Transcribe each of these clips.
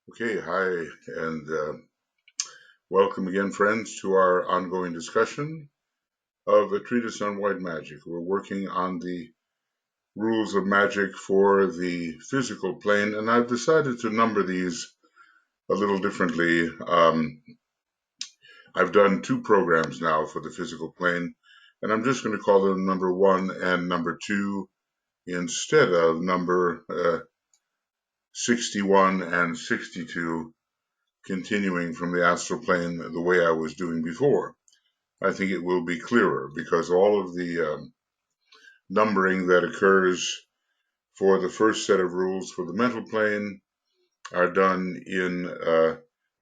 Okay, hi, and welcome again, friends, to our ongoing discussion of a treatise on white magic. We're working on the rules of magic for the physical plane, and I've decided to number these a little differently. I've done two programs now for the physical plane, and I'm just going to call them number one and number two instead of number 61 and 62, continuing from the astral plane the way I was doing before. I think it will be clearer because all of the numbering that occurs for the first set of rules for the mental plane are done in a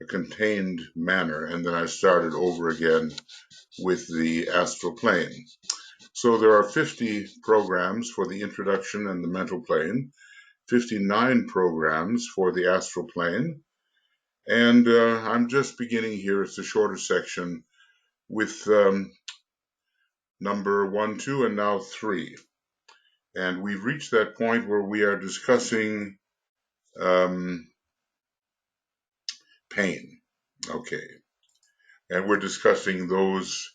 contained manner, and then I started over again with the astral plane. So there are 50 programs for the introduction and the mental plane, 59 programs for the astral plane, and I'm just beginning here. It's a shorter section with number 1, 2, and now 3. And we've reached that point where we are discussing pain. Okay. And we're discussing those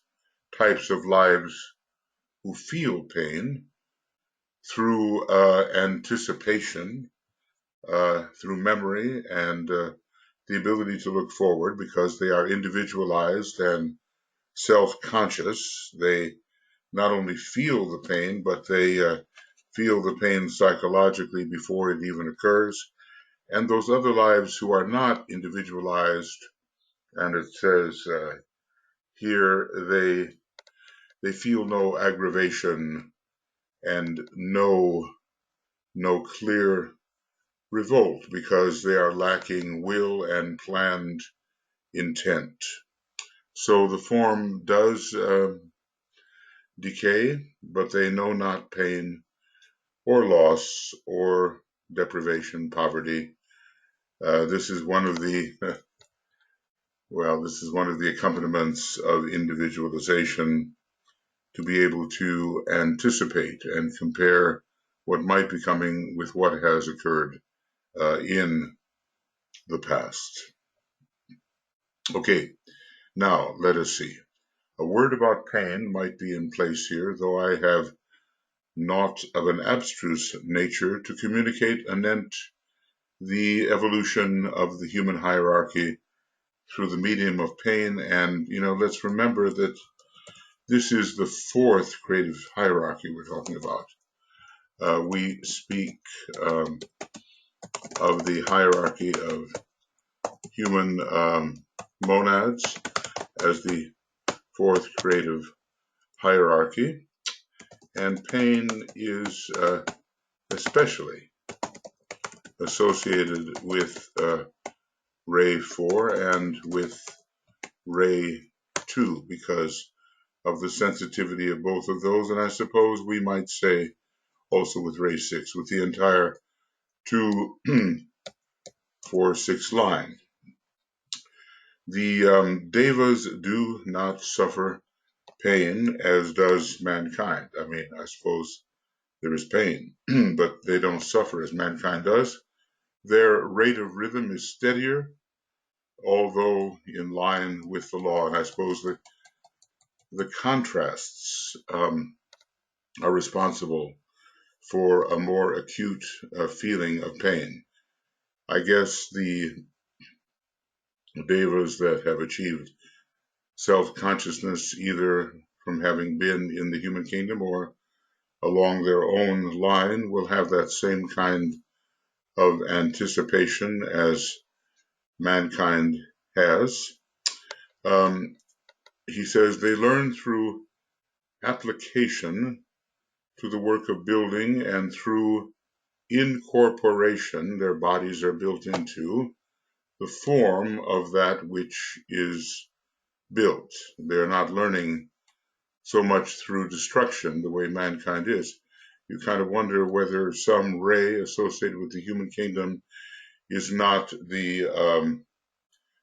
types of lives who feel pain through anticipation, through memory, and the ability to look forward because they are individualized and self-conscious. They not only feel the pain, but they feel the pain psychologically before it even occurs. And those other lives who are not individualized, and it says here they feel no aggravation and no clear revolt because they are lacking will and planned intent. So the form does decay, but they know not pain or loss or deprivation, poverty. This is one of the this is one of the accompaniments of individualization, to be able to anticipate and compare what might be coming with what has occurred in the past. Okay, now let us see. A word about pain might be in place here, though I have naught of an abstruse nature to communicate anent the evolution of the human hierarchy through the medium of pain. And, let's remember that this is the fourth creative hierarchy we're talking about. We speak of the hierarchy of human monads as the fourth creative hierarchy, and pain is especially associated with Ray 4 and with Ray 2 because of the sensitivity of both of those, and I suppose we might say also with Ray 6, with the entire 2, 4, 6 line. The devas do not suffer pain as does mankind. I mean, I suppose there is pain, but they don't suffer as mankind does. Their rate of rhythm is steadier, although in line with the law. And I suppose that the contrasts are responsible for a more acute feeling of pain. I guess the devas that have achieved self-consciousness, either from having been in the human kingdom or along their own line, will have that same kind of anticipation as mankind has. He says they learn through application to the work of building and through incorporation, their bodies are built into the form of that which is built. They're not learning so much through destruction the way mankind is. You kind of wonder whether some ray associated with the human kingdom is not the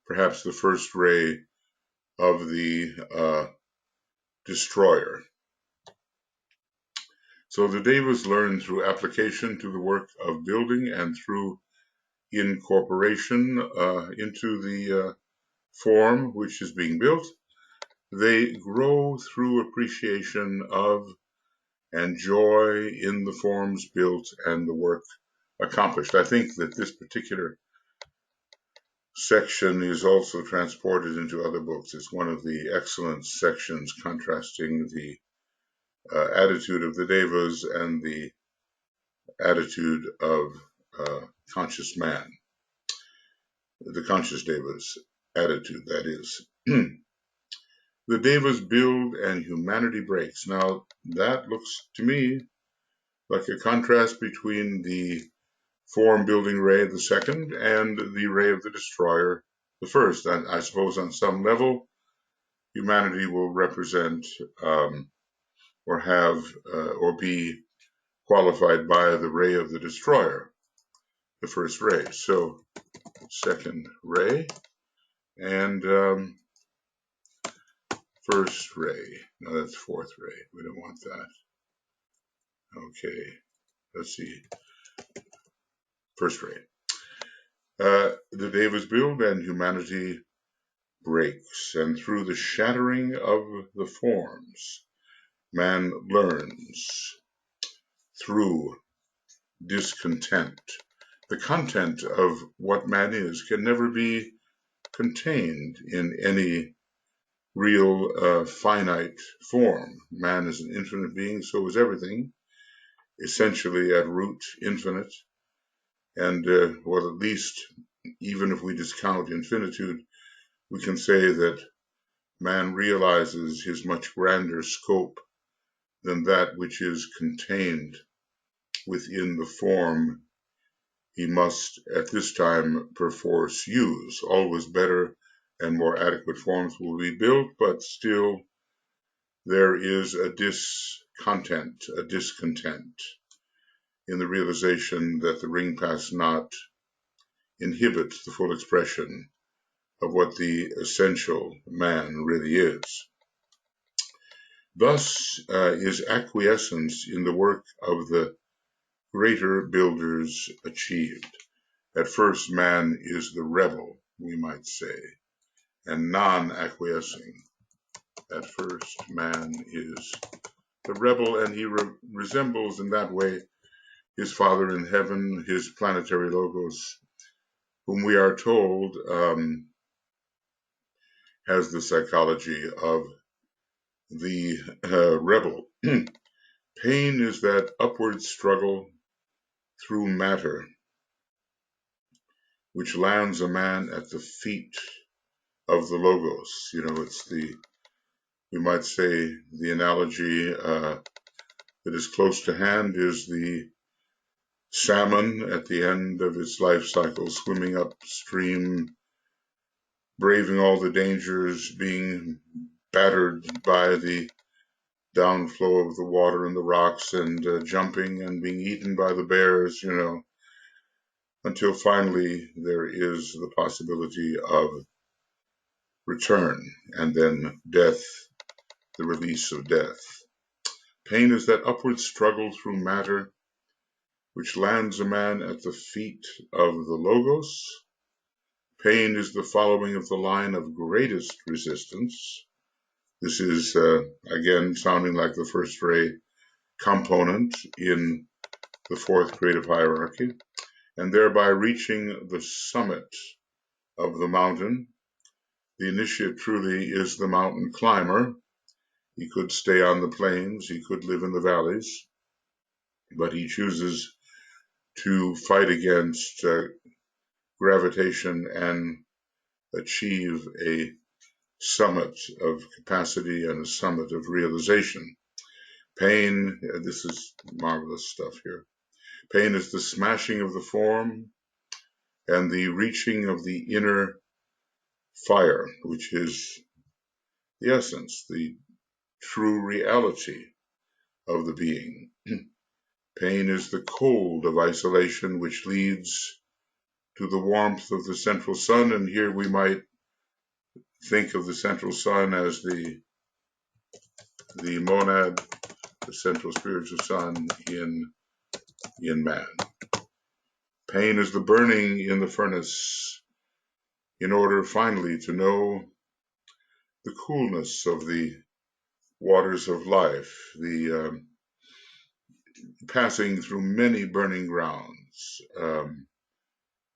perhaps the first ray of the destroyer. So the devas learn through application to the work of building and through incorporation into the form which is being built. They grow through appreciation of and joy in the forms built and the work accomplished. I think that this particular section is also transported into other books. It's one of the excellent sections contrasting the attitude of the devas and the attitude of conscious man, the conscious devas attitude, that is. The devas build and humanity breaks. Now, that looks to me like a contrast between the form building ray, the second, and the ray of the destroyer, the first. And I suppose on some level, humanity will represent or have or be qualified by the ray of the destroyer, the first ray. So, second ray and first ray. No, that's fourth ray. We don't want that. Okay, let's see. First ray. The devas build and humanity breaks, and through the shattering of the forms, man learns through discontent. The content of what man is can never be contained in any real finite form. Man is an infinite being, so is everything, essentially at root infinite, and well, at least even if we discount infinitude, we can say that man realizes his much grander scope than that which is contained within the form he must at this time perforce use. Always better and more adequate forms will be built, but still there is a discontent in the realization that the ring pass not inhibits the full expression of what the essential man really is. Thus is acquiescence in the work of the greater builders achieved. At first, man is the rebel, we might say, and non-acquiescing. At first, man is the rebel, and he resembles in that way his Father in heaven, his planetary logos, whom we are told has the psychology of the rebel. Pain is that upward struggle through matter, which lands a man at the feet of the logos. You know, it's we might say the analogy that is close to hand is the salmon at the end of its life cycle, swimming upstream, braving all the dangers, being battered by the downflow of the water and the rocks, and jumping and being eaten by the bears, you know, until finally there is the possibility of return, and then death, the release of death. Pain is that upward struggle through matter, which lands a man at the feet of the logos. Pain is the following of the line of greatest resistance. This is, again, sounding like the first ray component in the fourth creative hierarchy, and thereby reaching the summit of the mountain. The initiate truly is the mountain climber. He could stay on the plains, he could live in the valleys, but he chooses to fight against gravitation and achieve a summit of capacity and a summit of realization. Pain, this is marvelous stuff here. Pain is the smashing of the form and the reaching of the inner fire, which is the essence, the true reality of the being. Pain is the cold of isolation, which leads to the warmth of the central sun, and here we might think of the central sun as the monad, the central spiritual sun in man. Pain is the burning in the furnace in order finally to know the coolness of the waters of life, the passing through many burning grounds,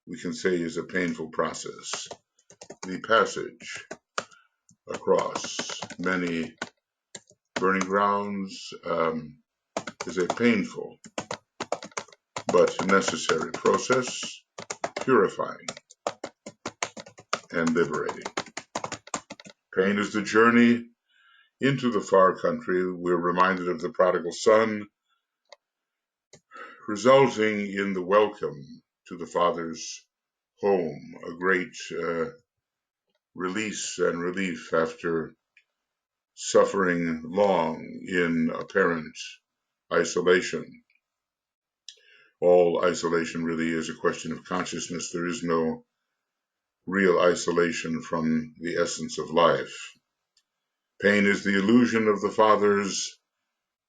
we can say is a painful process. The passage across many burning grounds is a painful but necessary process, purifying and liberating. Pain is the journey into the far country. We're reminded of the prodigal son, resulting in the welcome to the father's home, a great release and relief after suffering long in apparent isolation. All isolation really is a question of consciousness. There is no real isolation from the essence of life. Pain is the illusion of the Father's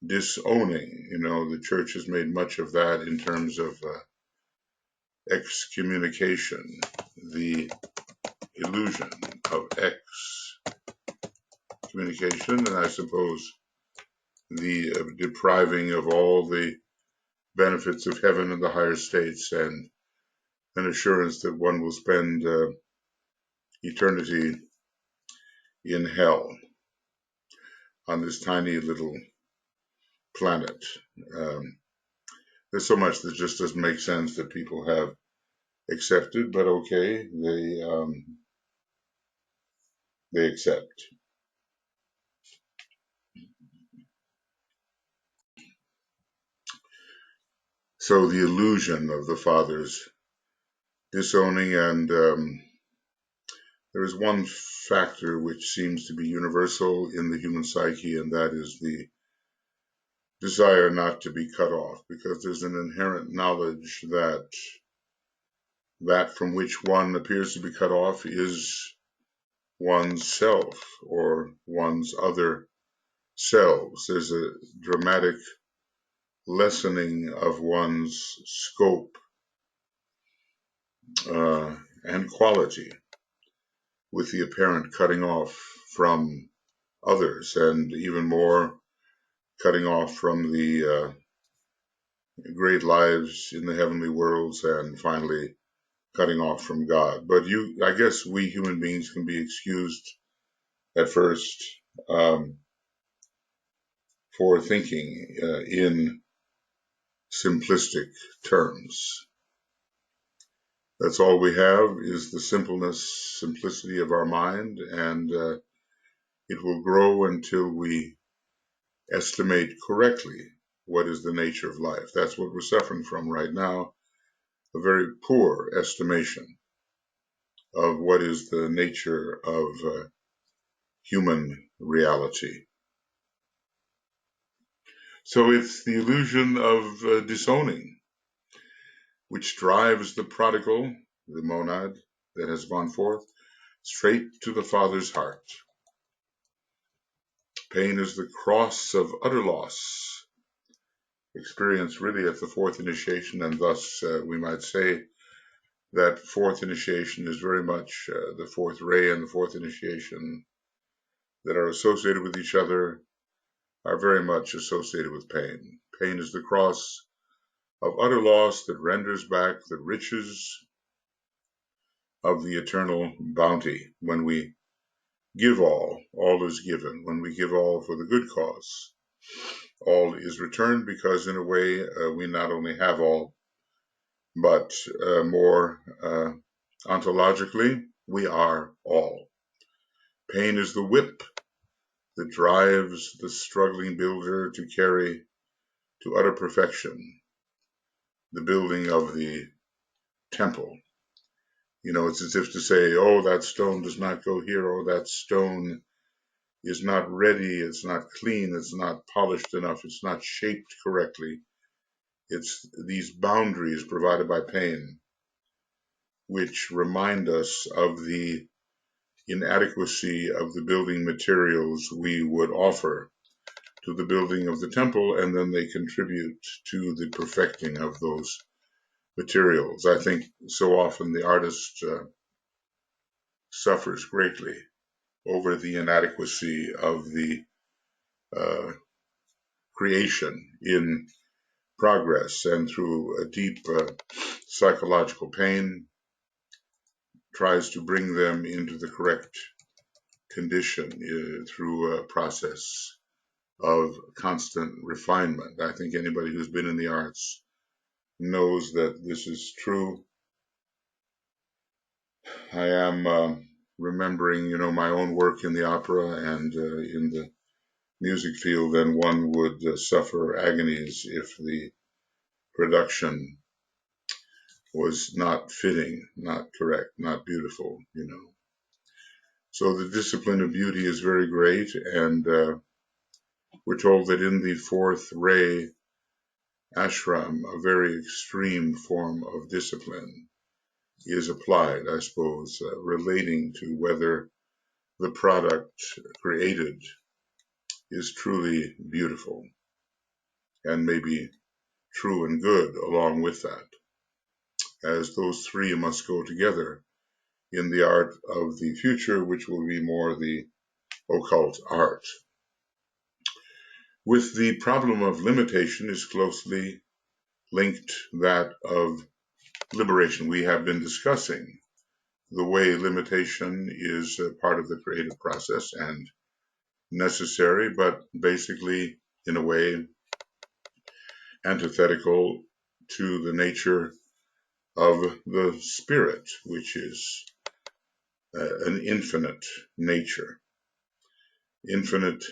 disowning. The church has made much of that in terms of excommunication, the illusion of excommunication, and I suppose the depriving of all the benefits of heaven and the higher states, and an assurance that one will spend eternity in hell on this tiny little planet. There's so much that just doesn't make sense that people have accepted, but okay, they accept. So the illusion of the Father's disowning, and there is one factor which seems to be universal in the human psyche, and that is the desire not to be cut off, because there's an inherent knowledge that that from which one appears to be cut off is one's self or one's other selves. There's a dramatic lessening of one's scope and quality with the apparent cutting off from others, and even more cutting off from the great lives in the heavenly worlds, and finally cutting off from God. But I guess we human beings can be excused at first for thinking in simplistic terms. That's all we have is the simplicity of our mind, and it will grow until we estimate correctly what is the nature of life. That's what we're suffering from right now, a very poor estimation of what is the nature of human reality. So it's the illusion of disowning which drives the prodigal, the monad that has gone forth, straight to the Father's heart. Pain is the cross of utter loss, experienced really at the fourth initiation, and thus we might say that fourth initiation is very much the fourth ray and the fourth initiation that are associated with each other are very much associated with pain. Pain is the cross of utter loss that renders back the riches of the eternal bounty. When we give all is given. When we give all for the good cause, all is returned, because in a way we not only have all, but more ontologically, we are all. Pain is the whip that drives the struggling builder to carry to utter perfection the building of the temple. It's as if to say, oh, that stone does not go here, or that stone is not ready, it's not clean, it's not polished enough, it's not shaped correctly. It's these boundaries provided by pain which remind us of the inadequacy of the building materials we would offer to the building of the temple, and then they contribute to the perfecting of those materials. I think so often the artist suffers greatly over the inadequacy of the uh, creation in progress, and through a deep psychological pain tries to bring them into the correct condition through a process of constant refinement. I think anybody who's been in the arts knows that this is true. I am remembering, my own work in the opera and in the music field, and one would suffer agonies if the production was not fitting, not correct, not beautiful. So the discipline of beauty is very great, and we're told that in the fourth ray ashram, a very extreme form of discipline is applied, I suppose, relating to whether the product created is truly beautiful and maybe true and good along with that, as those three must go together in the art of the future, which will be more the occult art. With the problem of limitation is closely linked that of liberation. We have been discussing the way limitation is a part of the creative process and necessary, but basically, in a way, antithetical to the nature of the spirit, which is an infinite nature. The infinite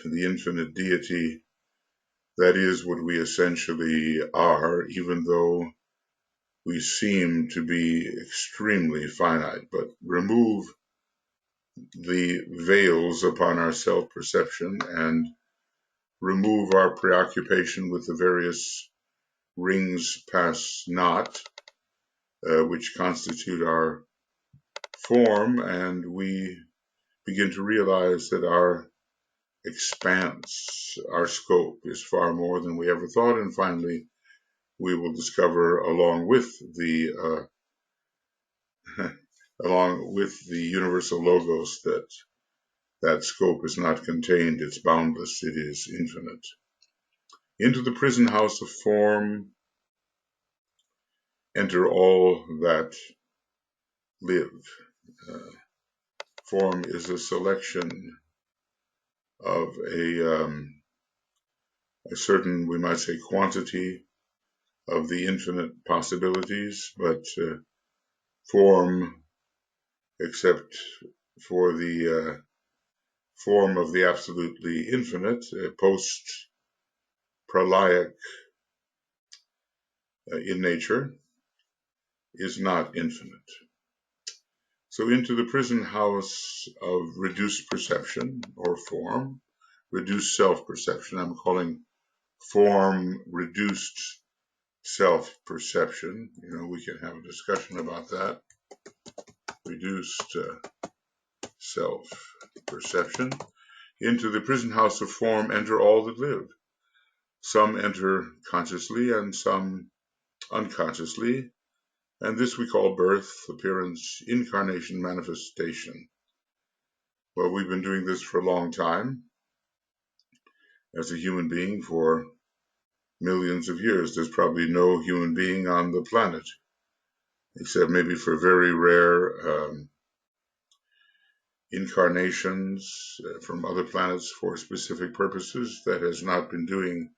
deity, that is what we essentially are, even though we seem to be extremely finite. But remove the veils upon our self-perception and remove our preoccupation with the various rings past naught, which constitute our form, and we begin to realize that our expanse, our scope, is far more than we ever thought, and finally we will discover, along with the universal logos, that scope is not contained, it's boundless, it is infinite. Into the prison house of form enter all that live. Form is a selection of a certain, we might say, quantity of the infinite possibilities, but form, except for the form of the absolutely infinite, post-pralaic in nature, is not infinite. So into the prison house of reduced perception or form, reduced self-perception, I'm calling form reduced self-perception. We can have a discussion about that. Reduced self-perception. Into the prison house of form enter all that live. Some enter consciously and some unconsciously, and this we call birth, appearance, incarnation, manifestation. Well, we've been doing this for a long time as a human being, for millions of years. There's probably no human being on the planet, except maybe for very rare incarnations from other planets for specific purposes, that has not been doing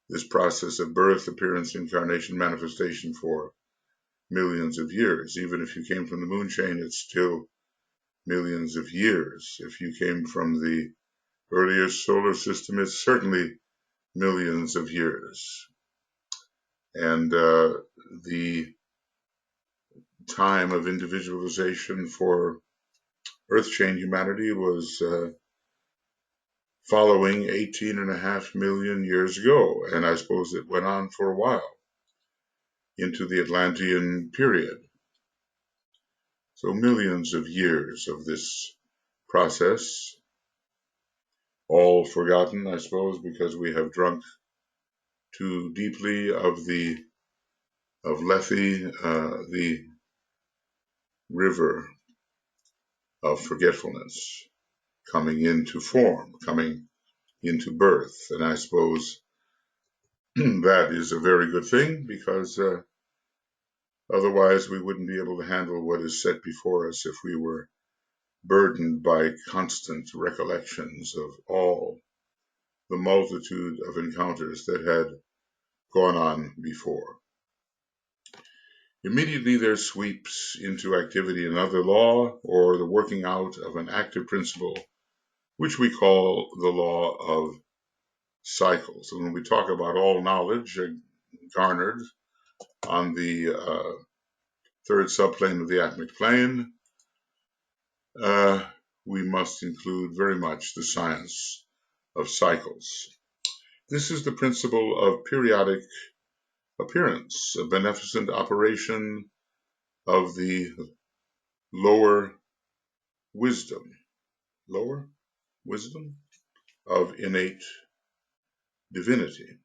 this process of birth, appearance, incarnation, manifestation for millions of years. Even if you came from the moon chain, it's still millions of years. If you came from the earlier solar system, it's certainly millions of years. And the time of individualization for Earth chain humanity was following 18.5 million years ago, and I suppose it went on for a while into the Atlantean period. So millions of years of this process, all forgotten, I suppose, because we have drunk too deeply of the of Lethe, the river of forgetfulness, coming into form, coming into birth. And I suppose that is a very good thing, because otherwise we wouldn't be able to handle what is set before us if we were burdened by constant recollections of all the multitude of encounters that had gone on before. Immediately there sweeps into activity another law, or the working out of an active principle, which we call the law of cycles. And when we talk about all knowledge garnered on the third subplane of the atomic plane, we must include very much the science of cycles. This is the principle of periodic appearance, a beneficent operation of the lower wisdom of innate divinity.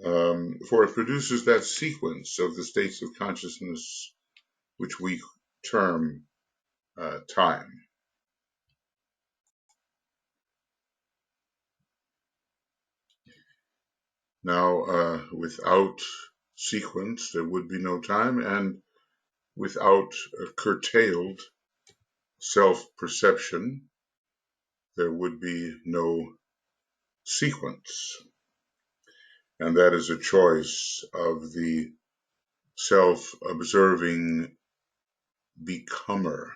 For it produces that sequence of the states of consciousness which we term time. Now, without sequence, there would be no time, and without a curtailed self-perception, there would be no sequence. And that is a choice of the self-observing becomer.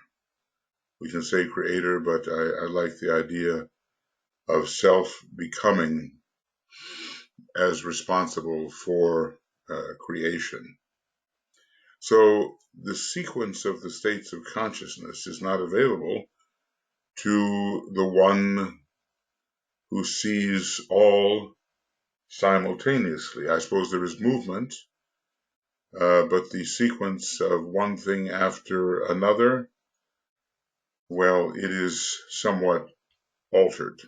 We can say creator, but I like the idea of self-becoming as responsible for creation. So the sequence of the states of consciousness is not available to the one who sees all simultaneously. I suppose there is movement, but the sequence of one thing after another, well, it is somewhat altered.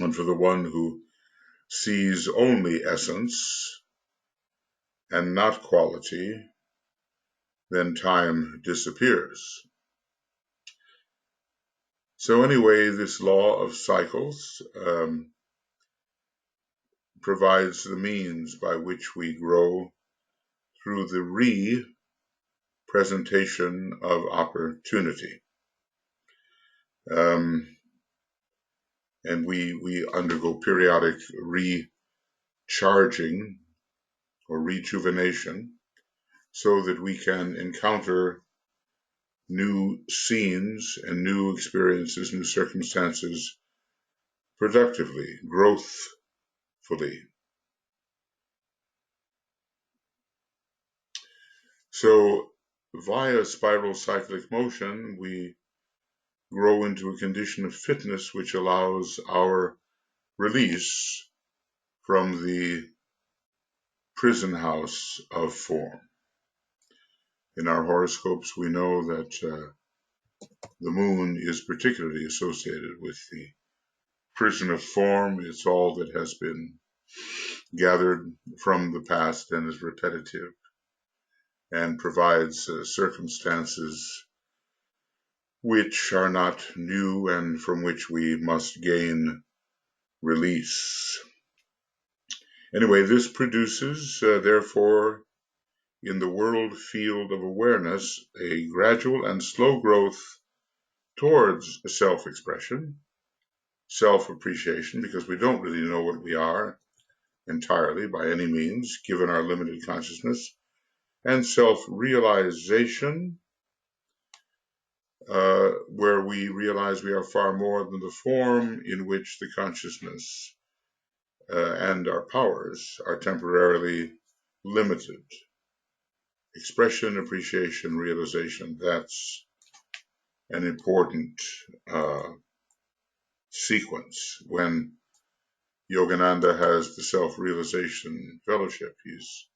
And for the one who sees only essence and not quality, then time disappears. So anyway, this law of cycles provides the means by which we grow through the re-presentation of opportunity. And we undergo periodic recharging or rejuvenation so that we can encounter new scenes and new experiences, new circumstances productively, growthfully. So via spiral cyclic motion, we grow into a condition of fitness which allows our release from the prison house of form. In our horoscopes, we know that the moon is particularly associated with the prison of form. It's all that has been gathered from the past and is repetitive and provides circumstances which are not new and from which we must gain release. Anyway, this produces, therefore, in the world field of awareness, a gradual and slow growth towards self-expression, self-appreciation, because we don't really know what we are entirely by any means, given our limited consciousness, and self-realization, where we realize we are far more than the form in which the consciousness and our powers are temporarily limited. Expression, appreciation, realization, that's an important sequence. When Yogananda has the self-realization fellowship, he's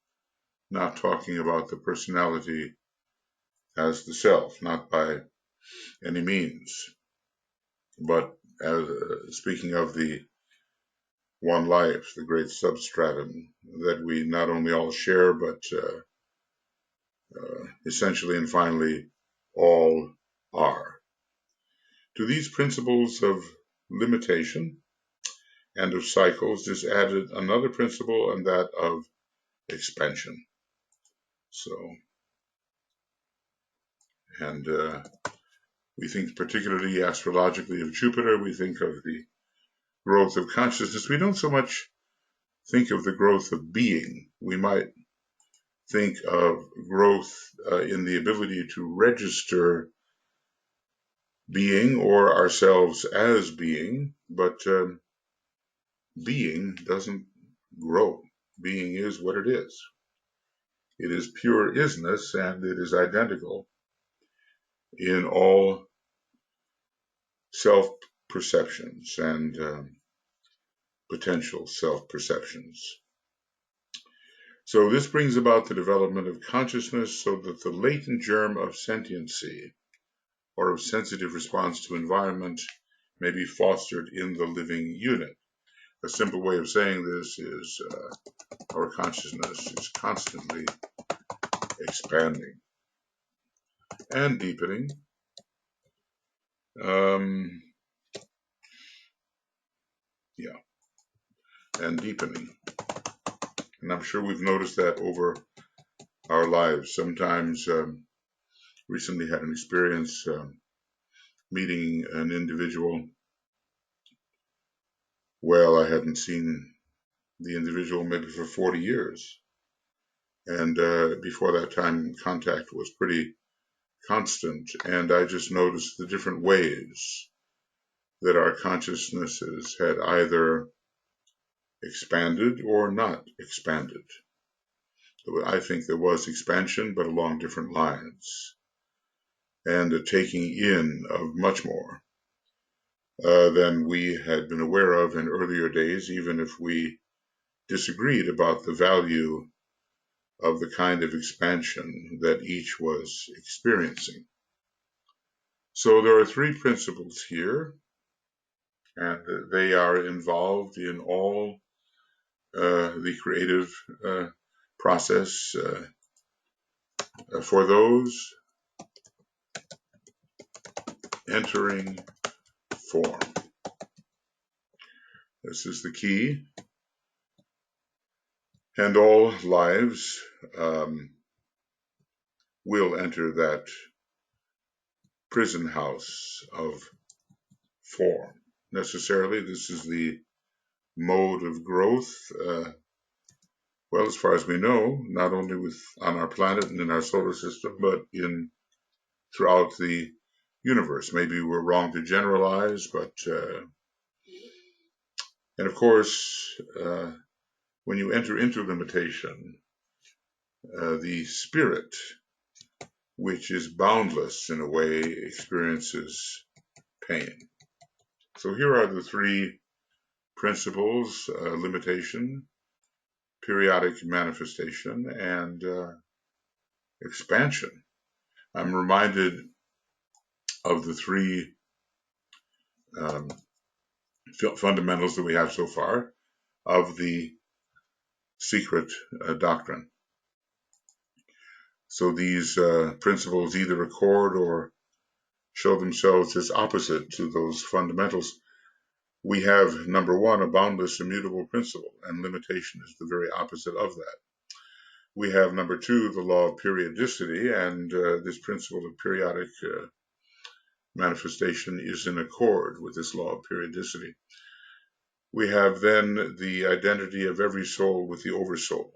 not talking about the personality as the self, not by any means, but speaking of the one life, the great substratum that we not only all share, but essentially and finally all are. To these principles of limitation and of cycles is added another principle, and that of expansion. And we think particularly astrologically of Jupiter, we think of the growth of consciousness. We don't so much think of the growth of being. We might think of growth in the ability to register being or ourselves as being, but being doesn't grow. Being is what it is. It is pure isness, and it is identical in all self-perceptions and potential self-perceptions. So this brings about the development of consciousness so that the latent germ of sentiency or of sensitive response to environment may be fostered in the living unit. A simple way of saying this is our consciousness is constantly expanding and deepening. And deepening. And I'm sure we've noticed that over our lives. Sometimes, recently had an experience meeting an individual. Well, I hadn't seen the individual maybe for 40 years. And before that time, contact was pretty constant. And I just noticed the different ways that our consciousnesses had either expanded or not expanded. I think there was expansion, but along different lines, and a taking in of much more than we had been aware of in earlier days, even if we disagreed about the value of the kind of expansion that each was experiencing. So there are three principles here, and they are involved in all the creative process for those entering form. This is the key. And all lives will enter that prison house of form. Necessarily, this is the mode of growth. Well, as far as we know, not only on our planet and in our solar system, but throughout the universe. Maybe we're wrong to generalize, but and of course, when you enter into limitation, the spirit, which is boundless in a way, experiences pain. So here are the three principles: limitation, periodic manifestation, and expansion. I'm reminded of the three fundamentals that we have so far of the secret doctrine. So these principles either record or show themselves as opposite to those fundamentals. We have, number one, a boundless, immutable principle, and limitation is the very opposite of that. We have, number two, the law of periodicity, and this principle of periodic manifestation is in accord with this law of periodicity. We have then the identity of every soul with the oversoul.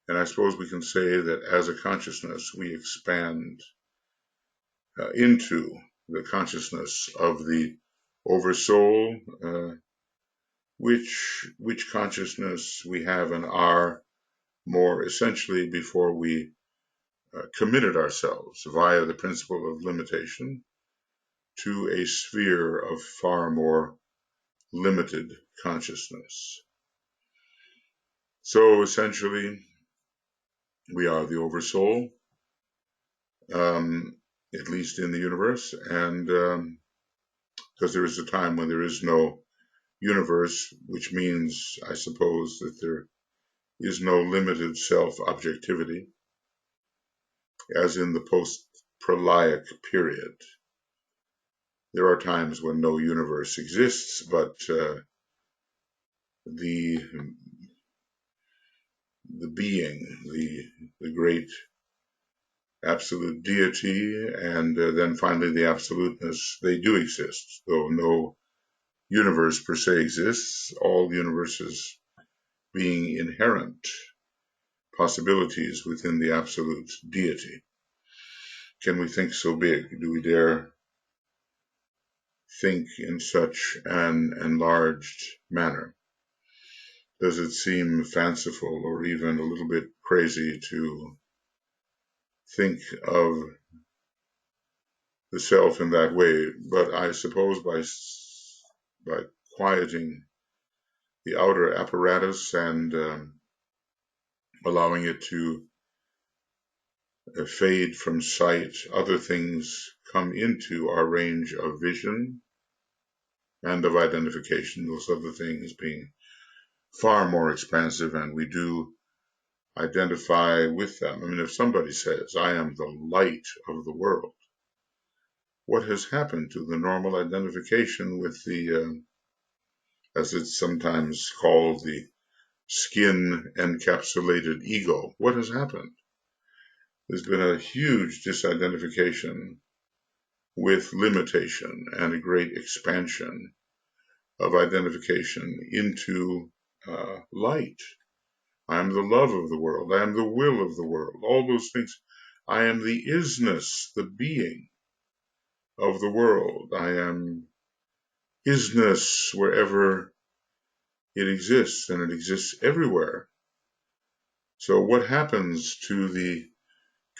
And I suppose we can say that as a consciousness, we expand into the consciousness of the oversoul, which consciousness we have and are more essentially before we committed ourselves via the principle of limitation to a sphere of far more limited consciousness. So essentially, we are the oversoul, at least in the universe, and because there is a time when there is no universe, which means, I suppose, that there is no limited self-objectivity, as in the post-prolaic period. There are times when no universe exists, but the being, the great absolute deity, and then finally the absoluteness, they do exist, though no universe per se exists, all universes being inherent possibilities within the absolute deity. Can we think so big? Do we dare think in such an enlarged manner? Does it seem fanciful or even a little bit crazy to think of the self in that way? But I suppose by quieting the outer apparatus and allowing it to fade from sight, other things come into our range of vision and of identification, those other things being far more expansive, and we do identify with them. I mean, if somebody says, I am the light of the world, what has happened to the normal identification with the, as it's sometimes called, the skin-encapsulated ego? What has happened? There's been a huge disidentification with limitation and a great expansion of identification into light. I am the love of the world. I am the will of the world. All those things. I am the isness, the being of the world. I am isness wherever it exists, and it exists everywhere. So what happens to the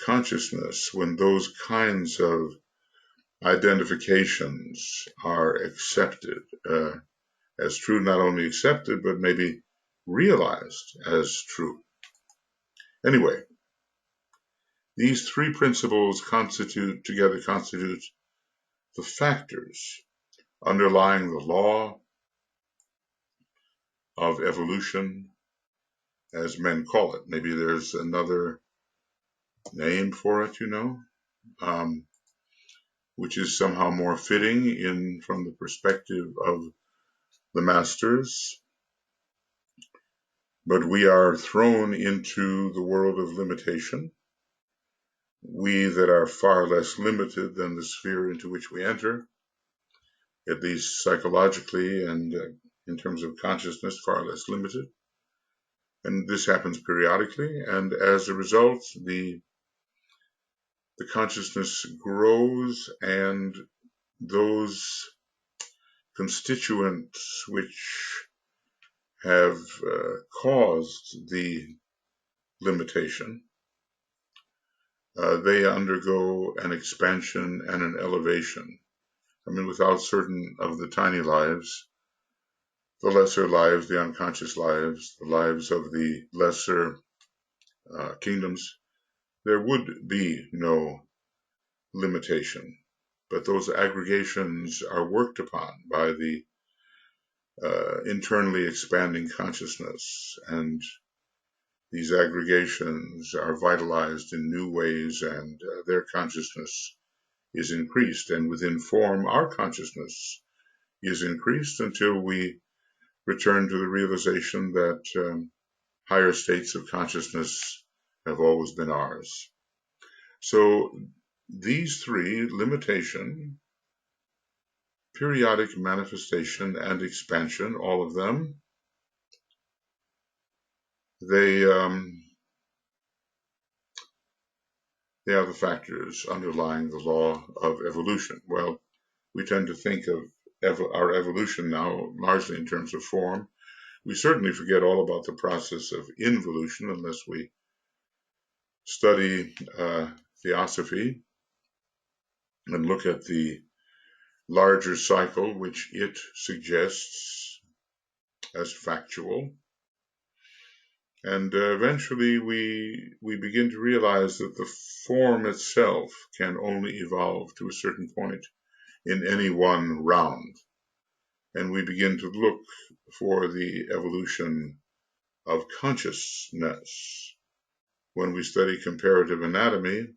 consciousness when those kinds of identifications are accepted as true, not only accepted, but maybe realized as true? Anyway, these three principles constitute the factors underlying the law of evolution, as men call it. Maybe there's another name for it, which is somehow more fitting from the perspective of the masters. But we are thrown into the world of limitation. We that are far less limited than the sphere into which we enter, at least psychologically and in terms of consciousness, far less limited. And this happens periodically, and as a result, the consciousness grows, and those constituents which have caused the limitation, they undergo an expansion and an elevation. I mean, without certain of the tiny lives, the lesser lives, the unconscious lives, the lives of the lesser kingdoms, there would be no limitation. But those aggregations are worked upon by the internally expanding consciousness, and these aggregations are vitalized in new ways, and their consciousness is increased, and within form our consciousness is increased until we return to the realization that higher states of consciousness have always been ours. So these three, limitation, periodic manifestation, and expansion, all of them, they are the factors underlying the law of evolution. Well, we tend to think of our evolution now largely in terms of form. We certainly forget all about the process of involution unless we study theosophy and look at the larger cycle which it suggests as factual. And eventually we begin to realize that the form itself can only evolve to a certain point in any one round. and we begin to look for the evolution of consciousness. When we study comparative anatomy,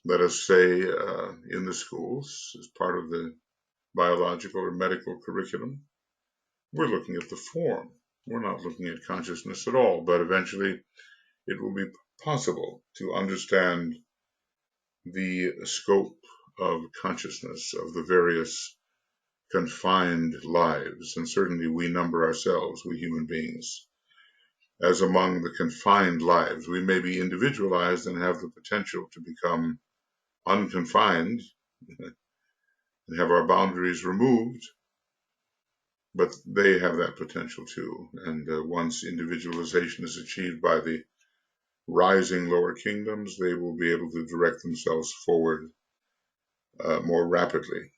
let us say in the schools, as part of the biological or medical curriculum, we're looking at the form. We're not looking at consciousness at all, but eventually it will be possible to understand the scope of consciousness of the various confined lives, and certainly we number ourselves, we human beings, as among the confined lives. We may be individualized and have the potential to become unconfined and have our boundaries removed, but they have that potential too. And once individualization is achieved by the rising lower kingdoms, they will be able to direct themselves forward more rapidly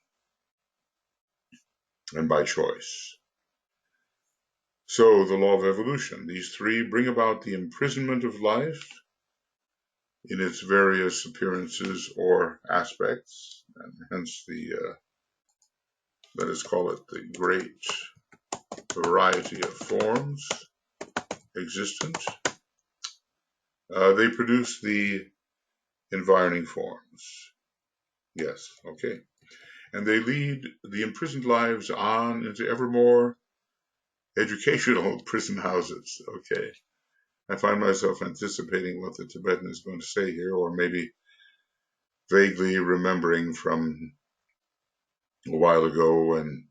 and by choice. So the law of evolution, these three bring about the imprisonment of life in its various appearances or aspects, and hence the, let us call it the great variety of forms existent. They produce the environing forms. Yes, okay. And they lead the imprisoned lives on into ever more educational prison houses. Okay. I find myself anticipating what the Tibetan is going to say here, or maybe vaguely remembering from a while ago when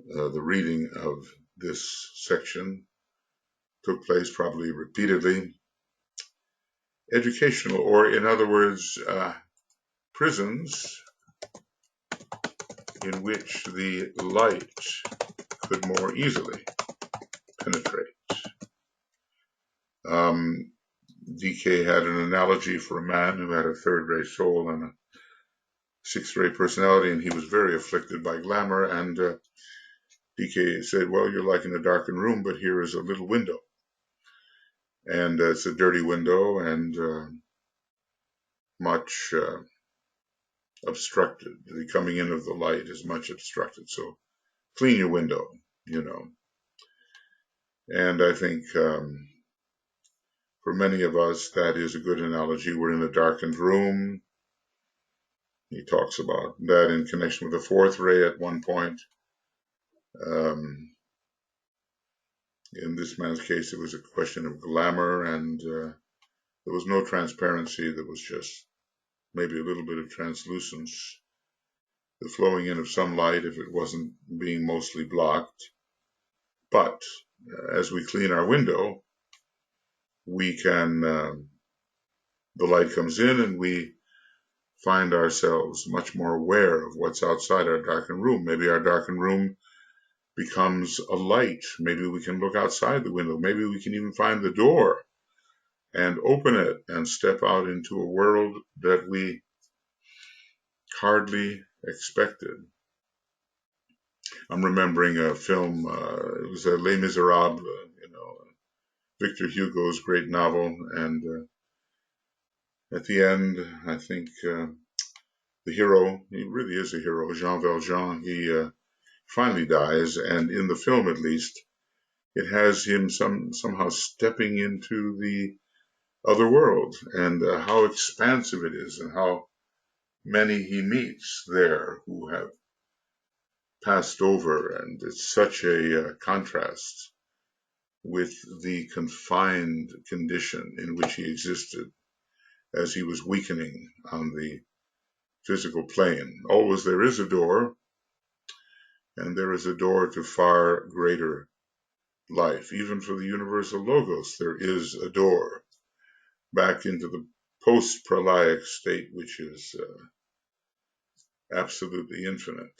the reading of this section took place probably repeatedly. Educational, or in other words, prisons in which the light could more easily penetrate. DK had an analogy for a man who had a third-rate soul and a sixth-rate personality, and he was very afflicted by glamour, and DK said, well, you're like in a darkened room, but here is a little window. And it's a dirty window and much obstructed. The coming in of the light is much obstructed. So clean your window, you know. And I think for many of us, that is a good analogy. We're in a darkened room. He talks about that in connection with the fourth ray at one point. In this man's case, it was a question of glamour, and there was no transparency. There was just maybe a little bit of translucence, the flowing in of some light if it wasn't being mostly blocked. But as we clean our window, we can, the light comes in and we find ourselves much more aware of what's outside our darkened room. Maybe our darkened room becomes a light. Maybe we can look outside the window. Maybe we can even find the door and open it and step out into a world that we hardly expected. I'm remembering a film, it was Les Miserables, Victor Hugo's great novel, and at the end, I think the hero, he really is a hero, Jean Valjean, he finally dies, and in the film at least, it has him somehow stepping into the other world, and how expansive it is, and how many he meets there who have passed over, and it's such a contrast with the confined condition in which he existed as he was weakening on the physical plane. Always there is a door, and there is a door to far greater life. Even for the universal logos, there is a door back into the post-pralaic state, which is absolutely infinite.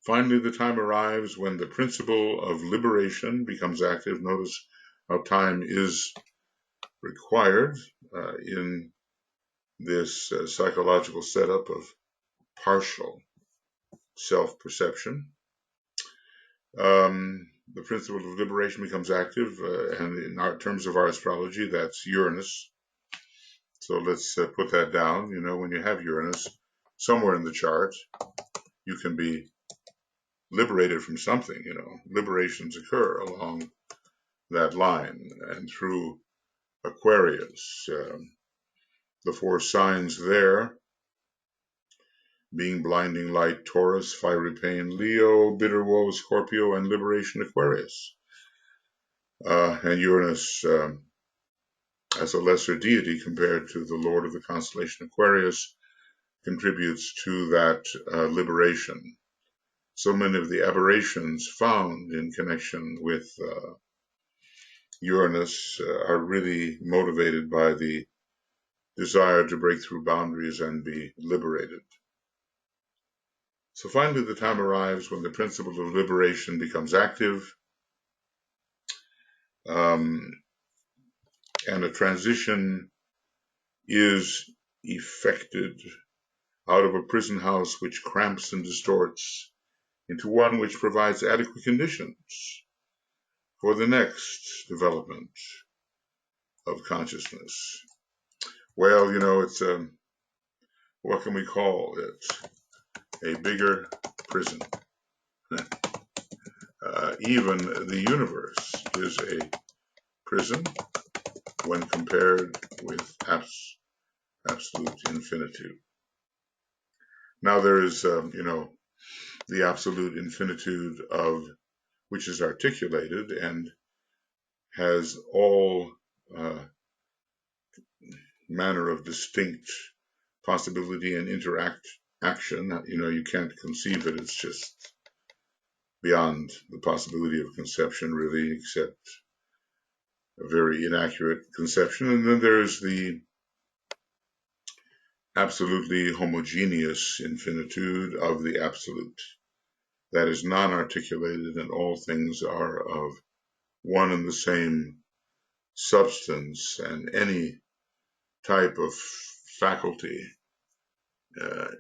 Finally, the time arrives when the principle of liberation becomes active. Notice how time is required in this psychological setup of partial self-perception. The principle of liberation becomes active, and in terms of our astrology, that's Uranus. So let's put that down. You know, when you have Uranus somewhere in the chart, you can be liberated from something. Liberations occur along that line. And through Aquarius, the four signs there being blinding light, Taurus, fiery pain, Leo, bitter woe, Scorpio, and liberation, Aquarius. And Uranus as a lesser deity compared to the Lord of the constellation Aquarius contributes to that liberation. So many of the aberrations found in connection with Uranus are really motivated by the desire to break through boundaries and be liberated. So finally, the time arrives when the principle of liberation becomes active, and a transition is effected out of a prison house which cramps and distorts into one which provides adequate conditions for the next development of consciousness. Well, it's what can we call it? A bigger prison. Even the universe is a prison when compared with absolute infinitude. Now there is, the absolute infinitude of which is articulated and has all manner of distinct possibility and action. You can't conceive it. It's just beyond the possibility of conception, really, except a very inaccurate conception. And then there's the absolutely homogeneous infinitude of the absolute. That is non-articulated, and all things are of one and the same substance, and any type of faculty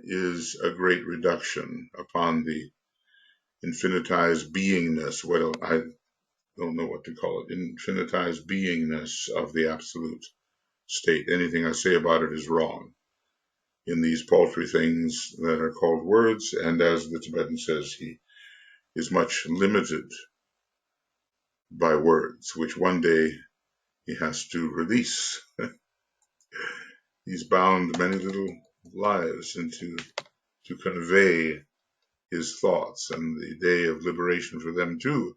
is a great reduction upon the infinitized beingness. Well, I don't know what to call it, infinitized beingness of the absolute state. Anything I say about it is wrong in these paltry things that are called words, and as the Tibetan says, he is much limited by words, which one day he has to release. He's bound many little lives into to convey his thoughts, and the day of liberation for them too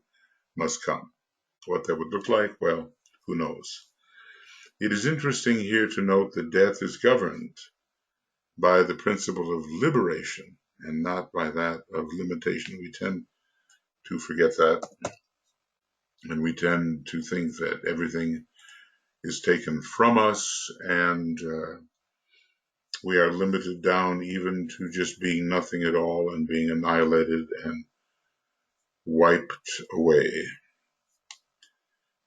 must come. What that would look like, well, who knows? It is interesting here to note that death is governed by the principle of liberation and not by that of limitation. We tend to forget that, and we tend to think that everything is taken from us, and we are limited down even to just being nothing at all and being annihilated and wiped away.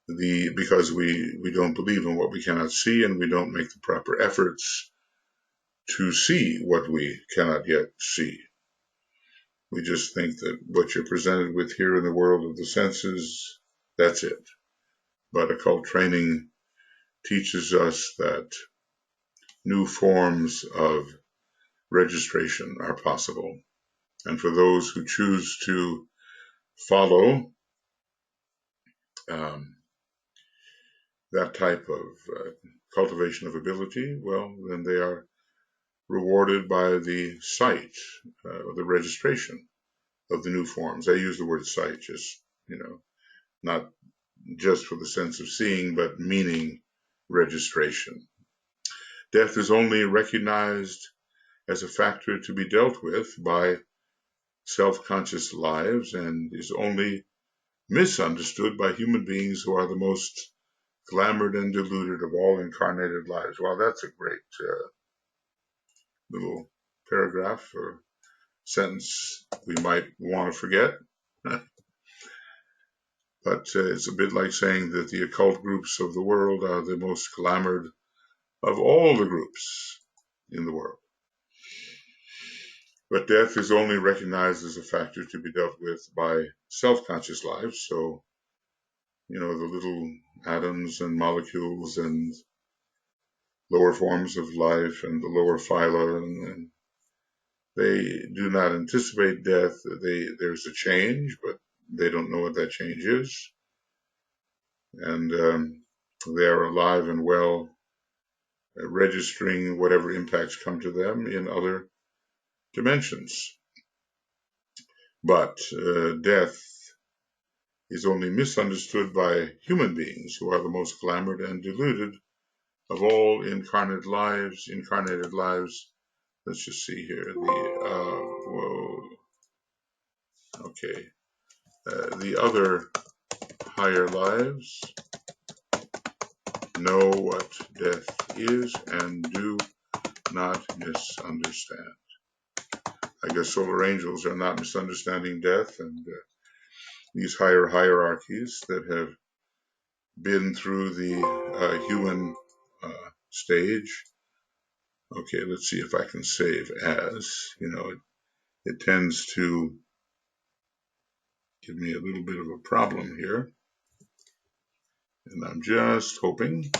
Because we don't believe in what we cannot see, and we don't make the proper efforts to see what we cannot yet see. We just think that what you're presented with here in the world of the senses, that's it. But occult training teaches us that new forms of registration are possible. And for those who choose to follow that type of cultivation of ability, well, then they are rewarded by the sight, the registration of the new forms. I use the word sight just, not just for the sense of seeing, but meaning registration. Death is only recognized as a factor to be dealt with by self-conscious lives, and is only misunderstood by human beings who are the most glamored and deluded of all incarnated lives. Well, that's a great little paragraph or sentence we might want to forget. But it's a bit like saying that the occult groups of the world are the most glamored of all the groups in the world. But death is only recognized as a factor to be dealt with by self-conscious lives. So, the little atoms and molecules and lower forms of life and the lower phyla and They do not anticipate death. There's a change, but they don't know what that change is. And they are alive and well, registering whatever impacts come to them in other dimensions. But death is only misunderstood by human beings, who are the most glamored and deluded of all incarnated lives. Let's just see here. The other higher lives know what death is and do not misunderstand. I guess solar angels are not misunderstanding death, and these higher hierarchies that have been through the human stage. Okay, let's see if I can save as. It tends to give me a little bit of a problem here, and I'm just hoping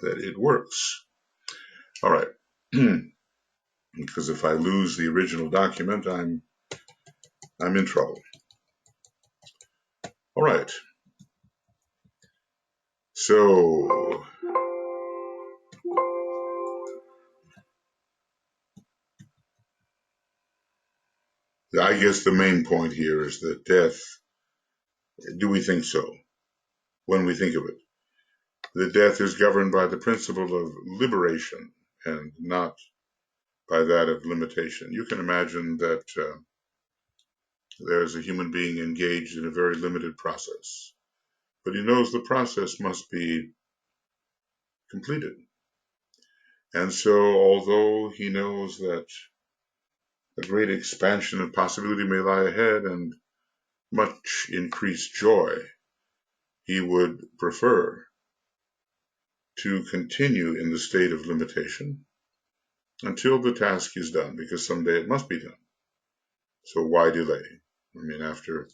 that it works. All right, because if I lose the original document, I'm in trouble. All right, so I guess the main point here is that death, do we think so? When we think of it, the death is governed by the principle of liberation and not by that of limitation. You can imagine that there's a human being engaged in a very limited process, but he knows the process must be completed. And so, although he knows that a great expansion of possibility may lie ahead and much increased joy, he would prefer to continue in the state of limitation until the task is done, because someday it must be done. So why delay? I mean, after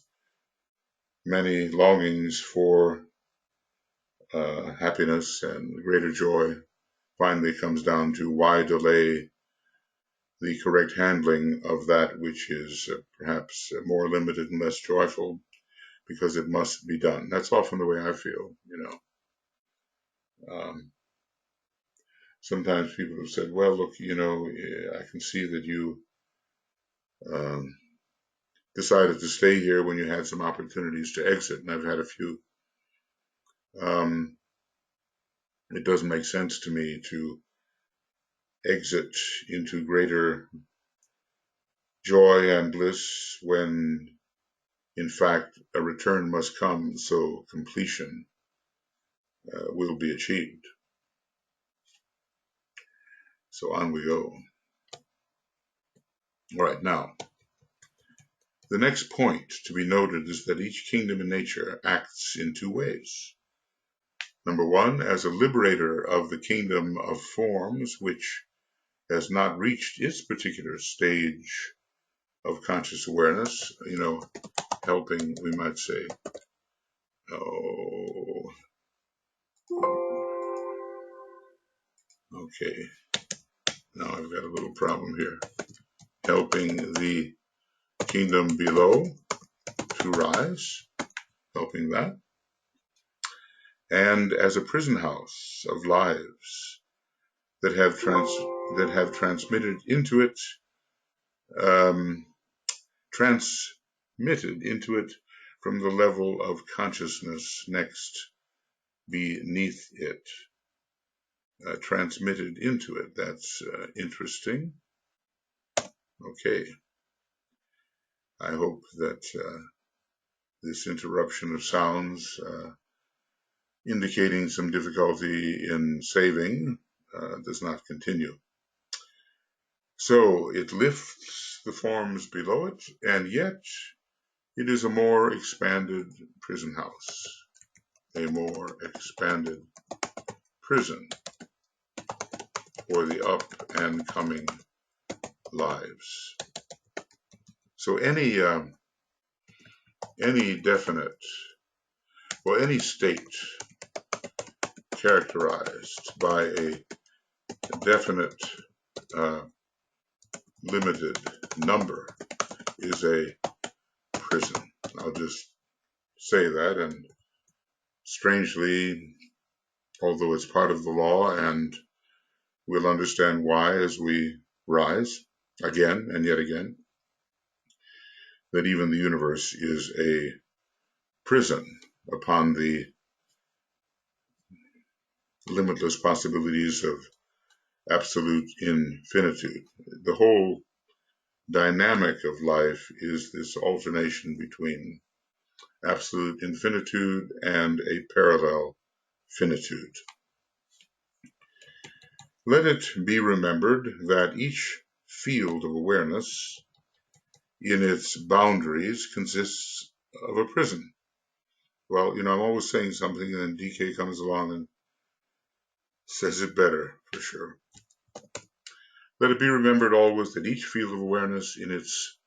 many longings for happiness and greater joy, finally comes down to why delay the correct handling of that which is perhaps more limited and less joyful, because it must be done. That's often the way I feel, Sometimes people have said, well, look, I can see that you decided to stay here when you had some opportunities to exit, and I've had a few. It doesn't make sense to me to exit into greater joy and bliss when, in fact, a return must come, so completion will be achieved. So on we go. All right, now, the next point to be noted is that each kingdom in nature acts in two ways. Number one, as a liberator of the kingdom of forms, which has not reached its particular stage of conscious awareness, helping, we might say, okay, now I've got a little problem here. Helping the kingdom below to rise, helping that. And as a prison house of lives that have transmitted into it, from the level of consciousness next beneath it, transmitted into it. That's interesting. Okay. I hope that this interruption of sounds indicating some difficulty in saving does not continue. So it lifts the forms below it, and yet it is a more expanded prison house, a more expanded prison for the up and coming lives. So any state characterized by a definite unlimited number is a prison. I'll just say that, and strangely, although it's part of the law, and we'll understand why as we rise again and yet again, that even the universe is a prison upon the limitless possibilities of absolute infinitude. The whole dynamic of life is this alternation between absolute infinitude and a parallel finitude. Let it be remembered that each field of awareness in its boundaries consists of a prison. Well, I'm always saying something, and then DK comes along and says it better, for sure. Let it be remembered always that each field of awareness in its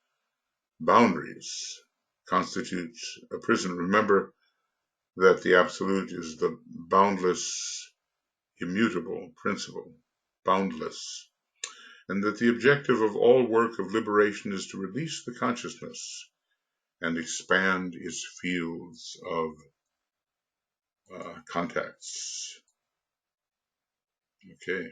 boundaries constitutes a prison. Remember that the Absolute is the boundless, immutable principle, boundless, and that the objective of all work of liberation is to release the consciousness and expand its fields of contacts. Okay.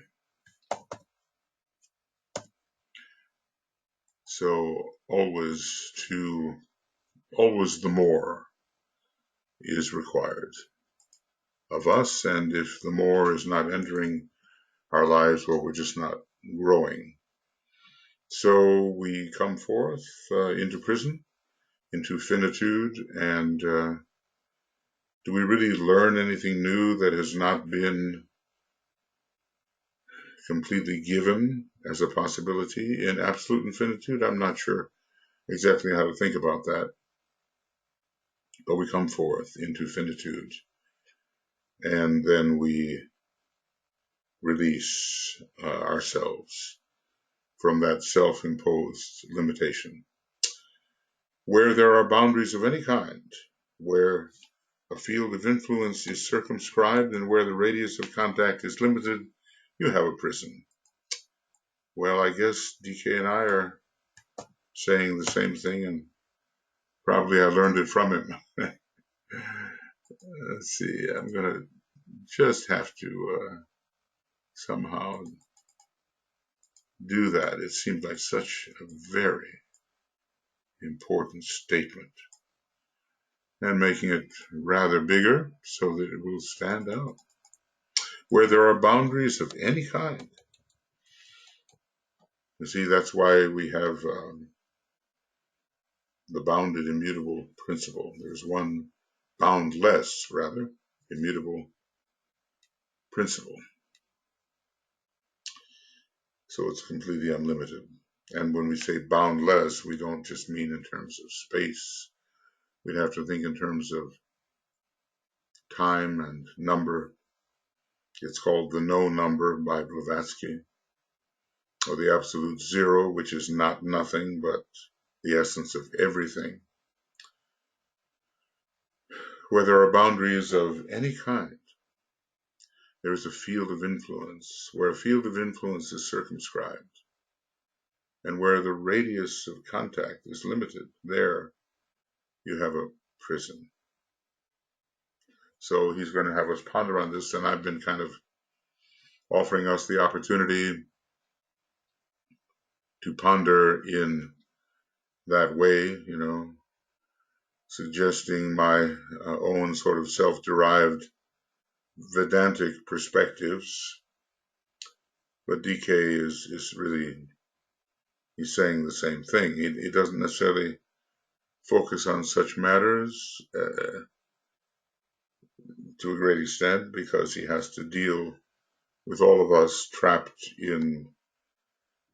So always the more is required of us, and if the more is not entering our lives, well, we're just not growing. So we come forth into prison, into finitude, and do we really learn anything new that has not been completely given as a possibility in absolute infinitude? I'm not sure exactly how to think about that, but we come forth into finitude, and then we release ourselves from that self-imposed limitation. Where there are boundaries of any kind, where a field of influence is circumscribed, and where the radius of contact is limited, you have a prison. Well, I guess DK and I are saying the same thing, and probably I learned it from him. Let's see, I'm going to just have to somehow do that. It seemed like such a very important statement, and making it rather bigger so that it will stand out. Where there are boundaries of any kind. You see, that's why we have the bounded immutable principle. There's one boundless, rather, immutable principle. So it's completely unlimited. And when we say boundless, we don't just mean in terms of space. We'd have to think in terms of time and number. It's called the no number by Blavatsky, or the absolute zero, which is not nothing, but the essence of everything. Where there are boundaries of any kind, there is a field of influence. Where a field of influence is circumscribed, and where the radius of contact is limited, there you have a prison. So he's going to have us ponder on this, and I've been kind of offering us the opportunity to ponder in that way, suggesting my own sort of self-derived Vedantic perspectives. But DK is really, he's saying the same thing. He doesn't necessarily focus on such matters to a great extent, because he has to deal with all of us trapped in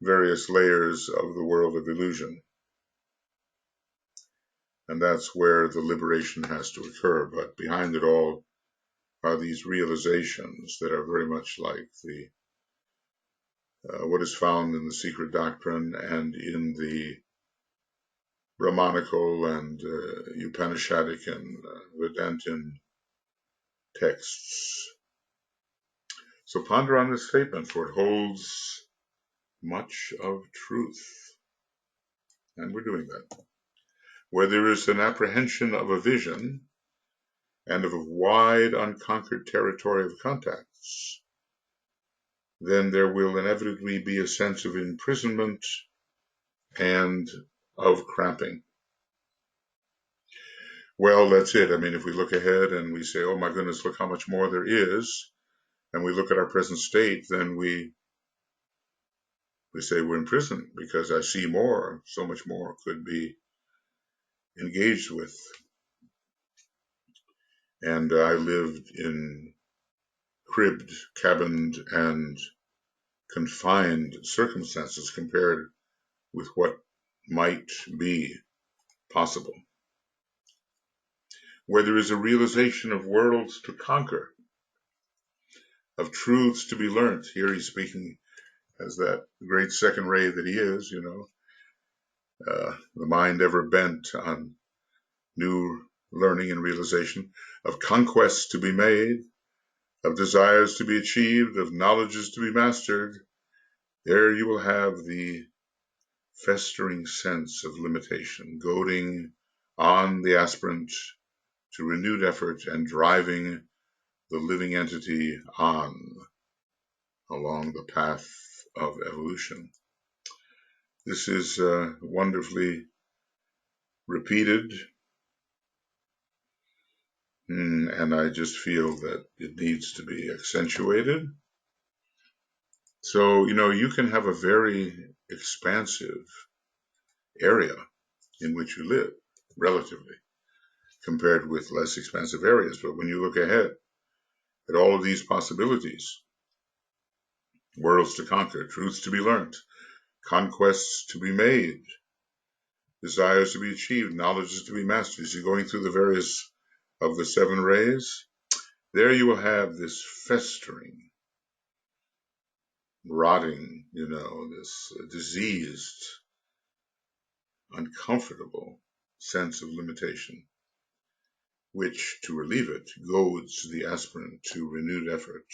various layers of the world of illusion. And that's where the liberation has to occur. But behind it all are these realizations that are very much like the what is found in the secret doctrine and in the Brahmanical and Upanishadic and Vedantin texts. So ponder on this statement, for it holds much of truth. And we're doing that. Where there is an apprehension of a vision and of a wide unconquered territory of contacts, then there will inevitably be a sense of imprisonment and of cramping. Well, that's it. I mean, if we look ahead and we say, oh my goodness, look how much more there is, and we look at our present state, then we say we're in prison because I see more, so much more could be engaged with. And I lived in cribbed, cabined, and confined circumstances compared with what might be possible. Where there is a realization of worlds to conquer, of truths to be learnt. Here he's speaking as that great second ray that he is, the mind ever bent on new learning and realization, of conquests to be made, of desires to be achieved, of knowledges to be mastered. There you will have the festering sense of limitation, goading on the aspirant to renewed effort and driving the living entity on along the path of evolution. This is wonderfully repeated, and I just feel that it needs to be accentuated. So, you can have a very expansive area in which you live, relatively, compared with less expansive areas. But when you look ahead at all of these possibilities, worlds to conquer, truths to be learnt, conquests to be made, desires to be achieved, knowledges to be mastered, as you're going through the various of the seven rays, there you will have this festering, rotting, this diseased, uncomfortable sense of limitation, which, to relieve it, goads the aspirant to renewed effort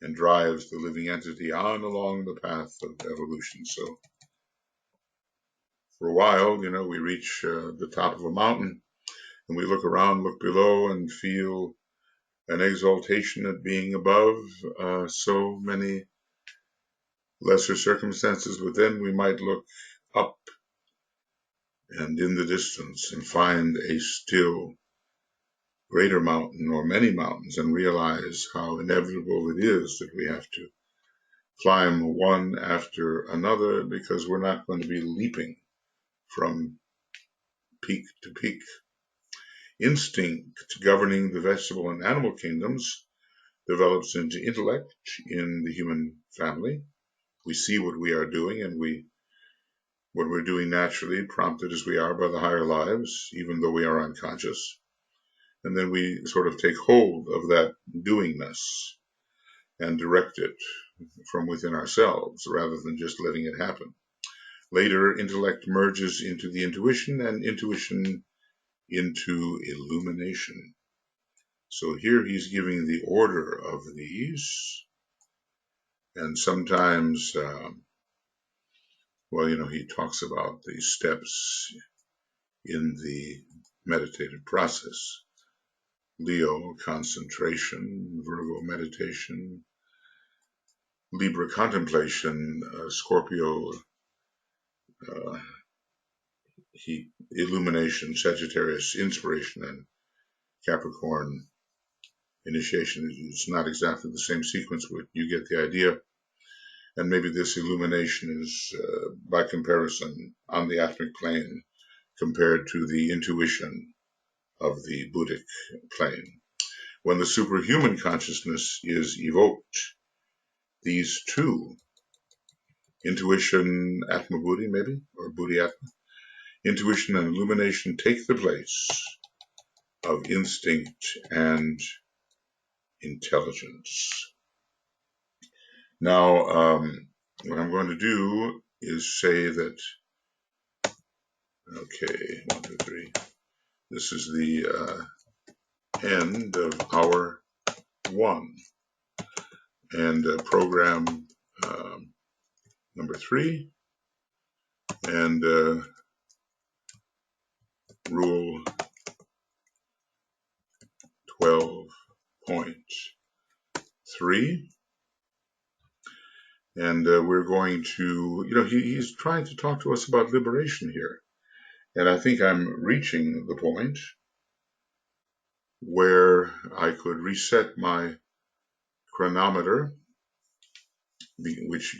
and drives the living entity on along the path of evolution. So for a while, we reach the top of a mountain and we look around, look below, and feel an exaltation at being above so many lesser circumstances, but then we might look up and in the distance and find a still greater mountain or many mountains and realize how inevitable it is that we have to climb one after another because we're not going to be leaping from peak to peak. Instinct governing the vegetable and animal kingdoms develops into intellect in the human family. We see what we are doing, and what we're doing naturally, prompted as we are by the higher lives, even though we are unconscious. And then we sort of take hold of that doingness and direct it from within ourselves rather than just letting it happen. Later, intellect merges into the intuition, and intuition into illumination. So here he's giving the order of these, and sometimes, he talks about the steps in the meditative process. Leo, concentration; Virgo, meditation; Libra, contemplation; Scorpio, illumination; Sagittarius, inspiration; and Capricorn, initiation. It's not exactly the same sequence, but you get the idea. And maybe this illumination is, by comparison, on the atomic plane compared to the intuition of the Buddhic plane. When the superhuman consciousness is evoked, these two, intuition, Atma Buddhi maybe, or Buddhi Atma, intuition and illumination take the place of instinct and intelligence. Now, what I'm going to do is say that, okay, 1, 2, 3, this is the end of hour 1, and program number 3, and rule 12.3. And we're going to, he's trying to talk to us about liberation here. And I think I'm reaching the point where I could reset my chronometer, which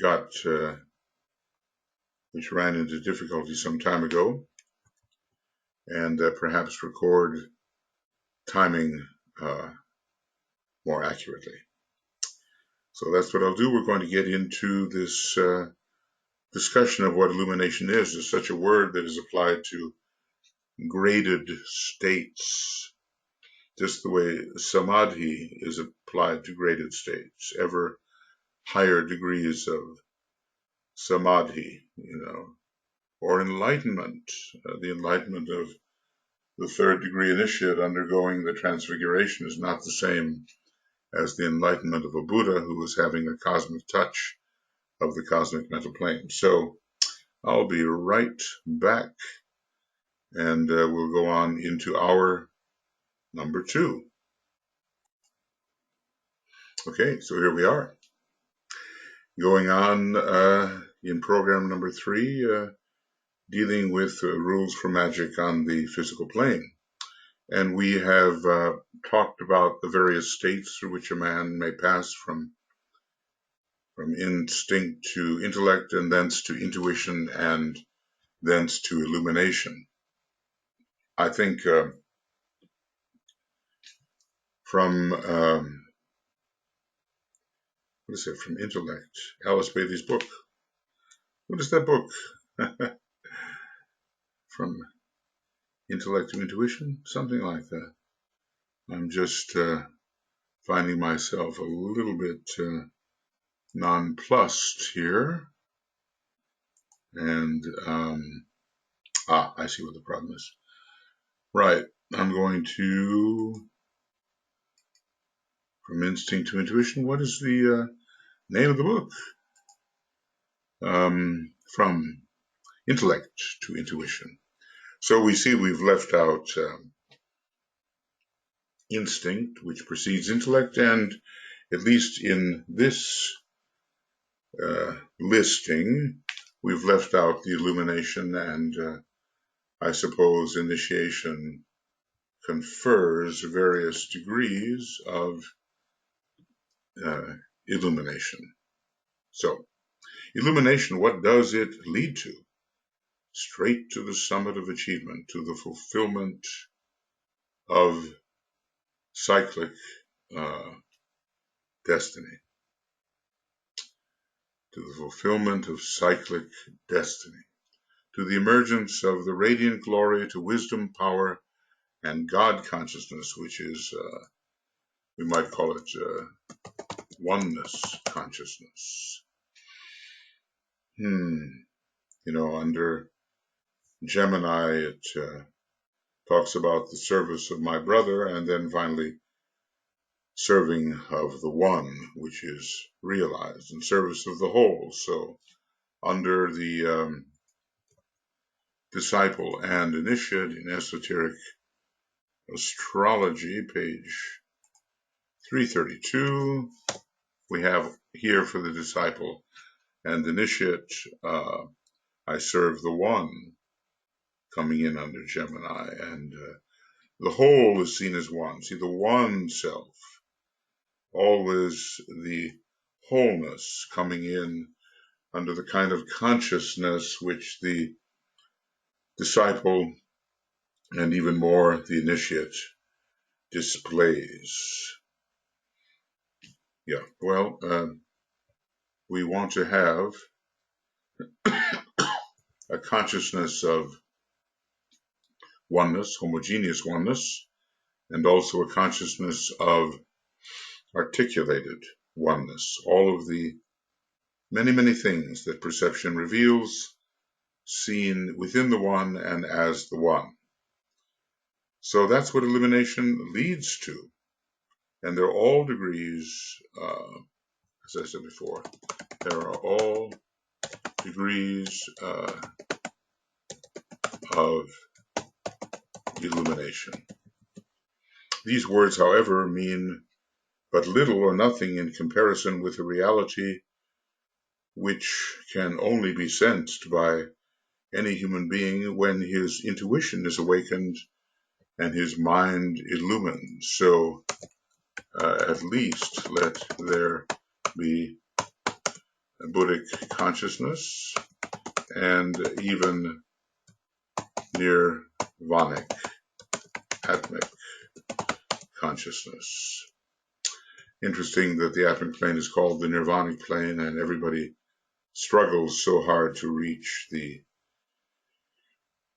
ran into difficulty some time ago, and perhaps record timing more accurately. So that's what I'll do. We're going to get into this discussion of what illumination is. It's such a word that is applied to graded states, just the way samadhi is applied to graded states, ever higher degrees of samadhi, or enlightenment, the enlightenment of the third degree initiate undergoing the transfiguration is not the same as the enlightenment of a Buddha who was having a cosmic touch of the cosmic mental plane. So I'll be right back, and we'll go on into hour number 2. Okay, so here we are, going on in program number 3, dealing with rules for magic on the physical plane. And we have talked about the various states through which a man may pass from instinct to intellect, and thence to intuition, and thence to illumination. I think from intellect, Alice Bailey's book. What is that book? From intellect to intuition? Something like that. I'm just finding myself a little bit nonplussed here. And, I see what the problem is. Right, I'm going to, from instinct to intuition, what is the name of the book? From intellect to intuition. So we see we've left out instinct, which precedes intellect, and at least in this listing, we've left out the illumination, and I suppose initiation confers various degrees of illumination. So, illumination, what does it lead to? Straight to the summit of achievement, to the fulfillment of cyclic destiny. To the fulfillment of cyclic destiny. To the emergence of the radiant glory, to wisdom, power, and God consciousness, which is, we might call it oneness consciousness. Under Gemini, it talks about the service of my brother, and then finally serving of the one, which is realized, and service of the whole. So under the disciple and initiate in esoteric astrology, page 332, we have here for the disciple and initiate, I serve the one, coming in under Gemini, and the whole is seen as one. See, the one self, always the wholeness coming in under the kind of consciousness which the disciple and even more the initiate displays. Yeah, well, we want to have a consciousness of oneness, homogeneous oneness, and also a consciousness of articulated oneness, all of the many, many things that perception reveals, seen within the one and as the one. So that's what illumination leads to. And they're all degrees, as I said before, there are all degrees of illumination. These words, however, mean but little or nothing in comparison with a reality which can only be sensed by any human being when his intuition is awakened and his mind illumined. So at least let there be a Buddhic consciousness and even nirvanic, atmic consciousness. Interesting that the atmic plane is called the nirvanic plane, and everybody struggles so hard to reach the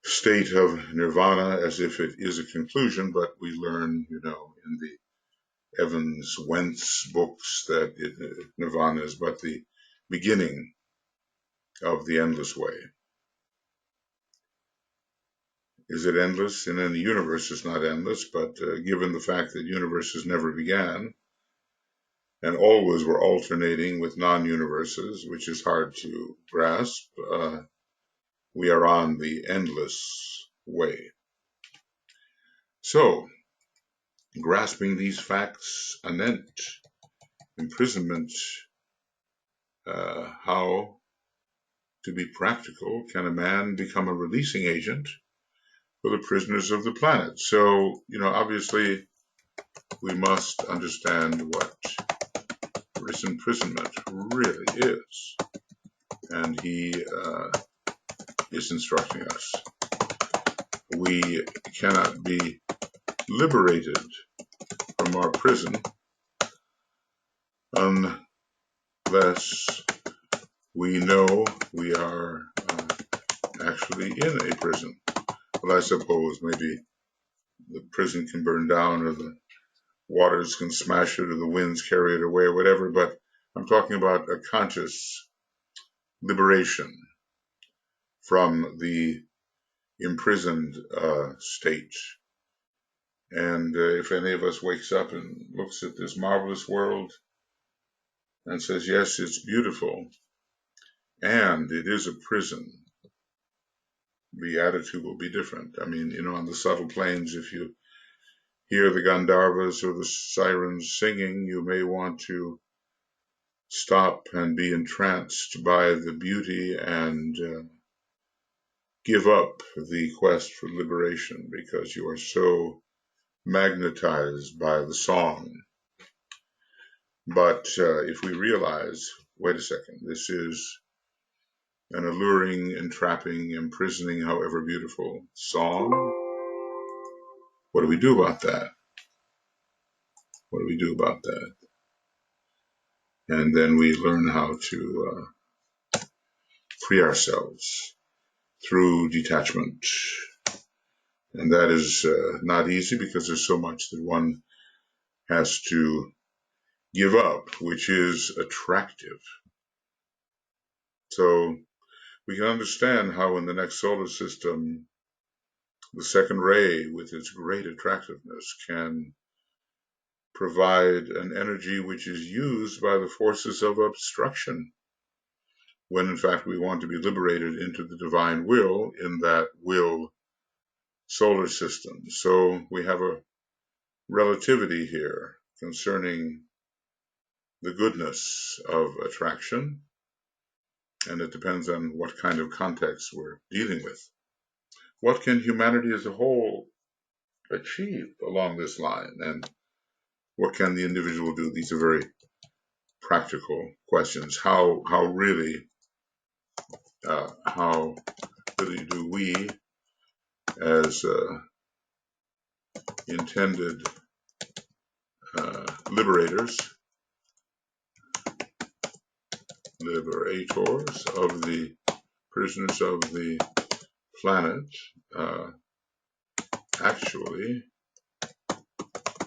state of nirvana as if it is a conclusion, but we learn, in the Evans Wentz books that nirvana is but the beginning of the endless way. Is it endless? And then the universe is not endless, but given the fact that universes never began and always were alternating with non-universes, which is hard to grasp, we are on the endless way. So, grasping these facts anent imprisonment, how, to be practical, can a man become a releasing agent for the prisoners of the planet? So, obviously, we must understand what imprisonment really is. And he is instructing us. We cannot be liberated from our prison unless we know we are actually in a prison. Well, I suppose maybe the prison can burn down or the waters can smash it or the winds carry it away or whatever, but I'm talking about a conscious liberation from the imprisoned state. And if any of us wakes up and looks at this marvelous world and says, yes, it's beautiful, and it is a prison, the attitude will be different. I mean, on the subtle planes, if you hear the Gandharvas or the sirens singing, you may want to stop and be entranced by the beauty and give up the quest for liberation because you are so magnetized by the song. But if we realize, wait a second, this is an alluring, entrapping, imprisoning, however beautiful song, what do we do about that? What do we do about that? And then we learn how to free ourselves through detachment. And that is not easy because there's so much that one has to give up, which is attractive. So we can understand how in the next solar system, the second ray with its great attractiveness can provide an energy which is used by the forces of obstruction, when in fact we want to be liberated into the divine will in that will solar system. So we have a relativity here concerning the goodness of attraction, and it depends on what kind of context we're dealing with. What can humanity as a whole achieve along this line, and what can the individual do? These are very practical questions. How really do we, as intended liberators of the prisoners of the planet, actually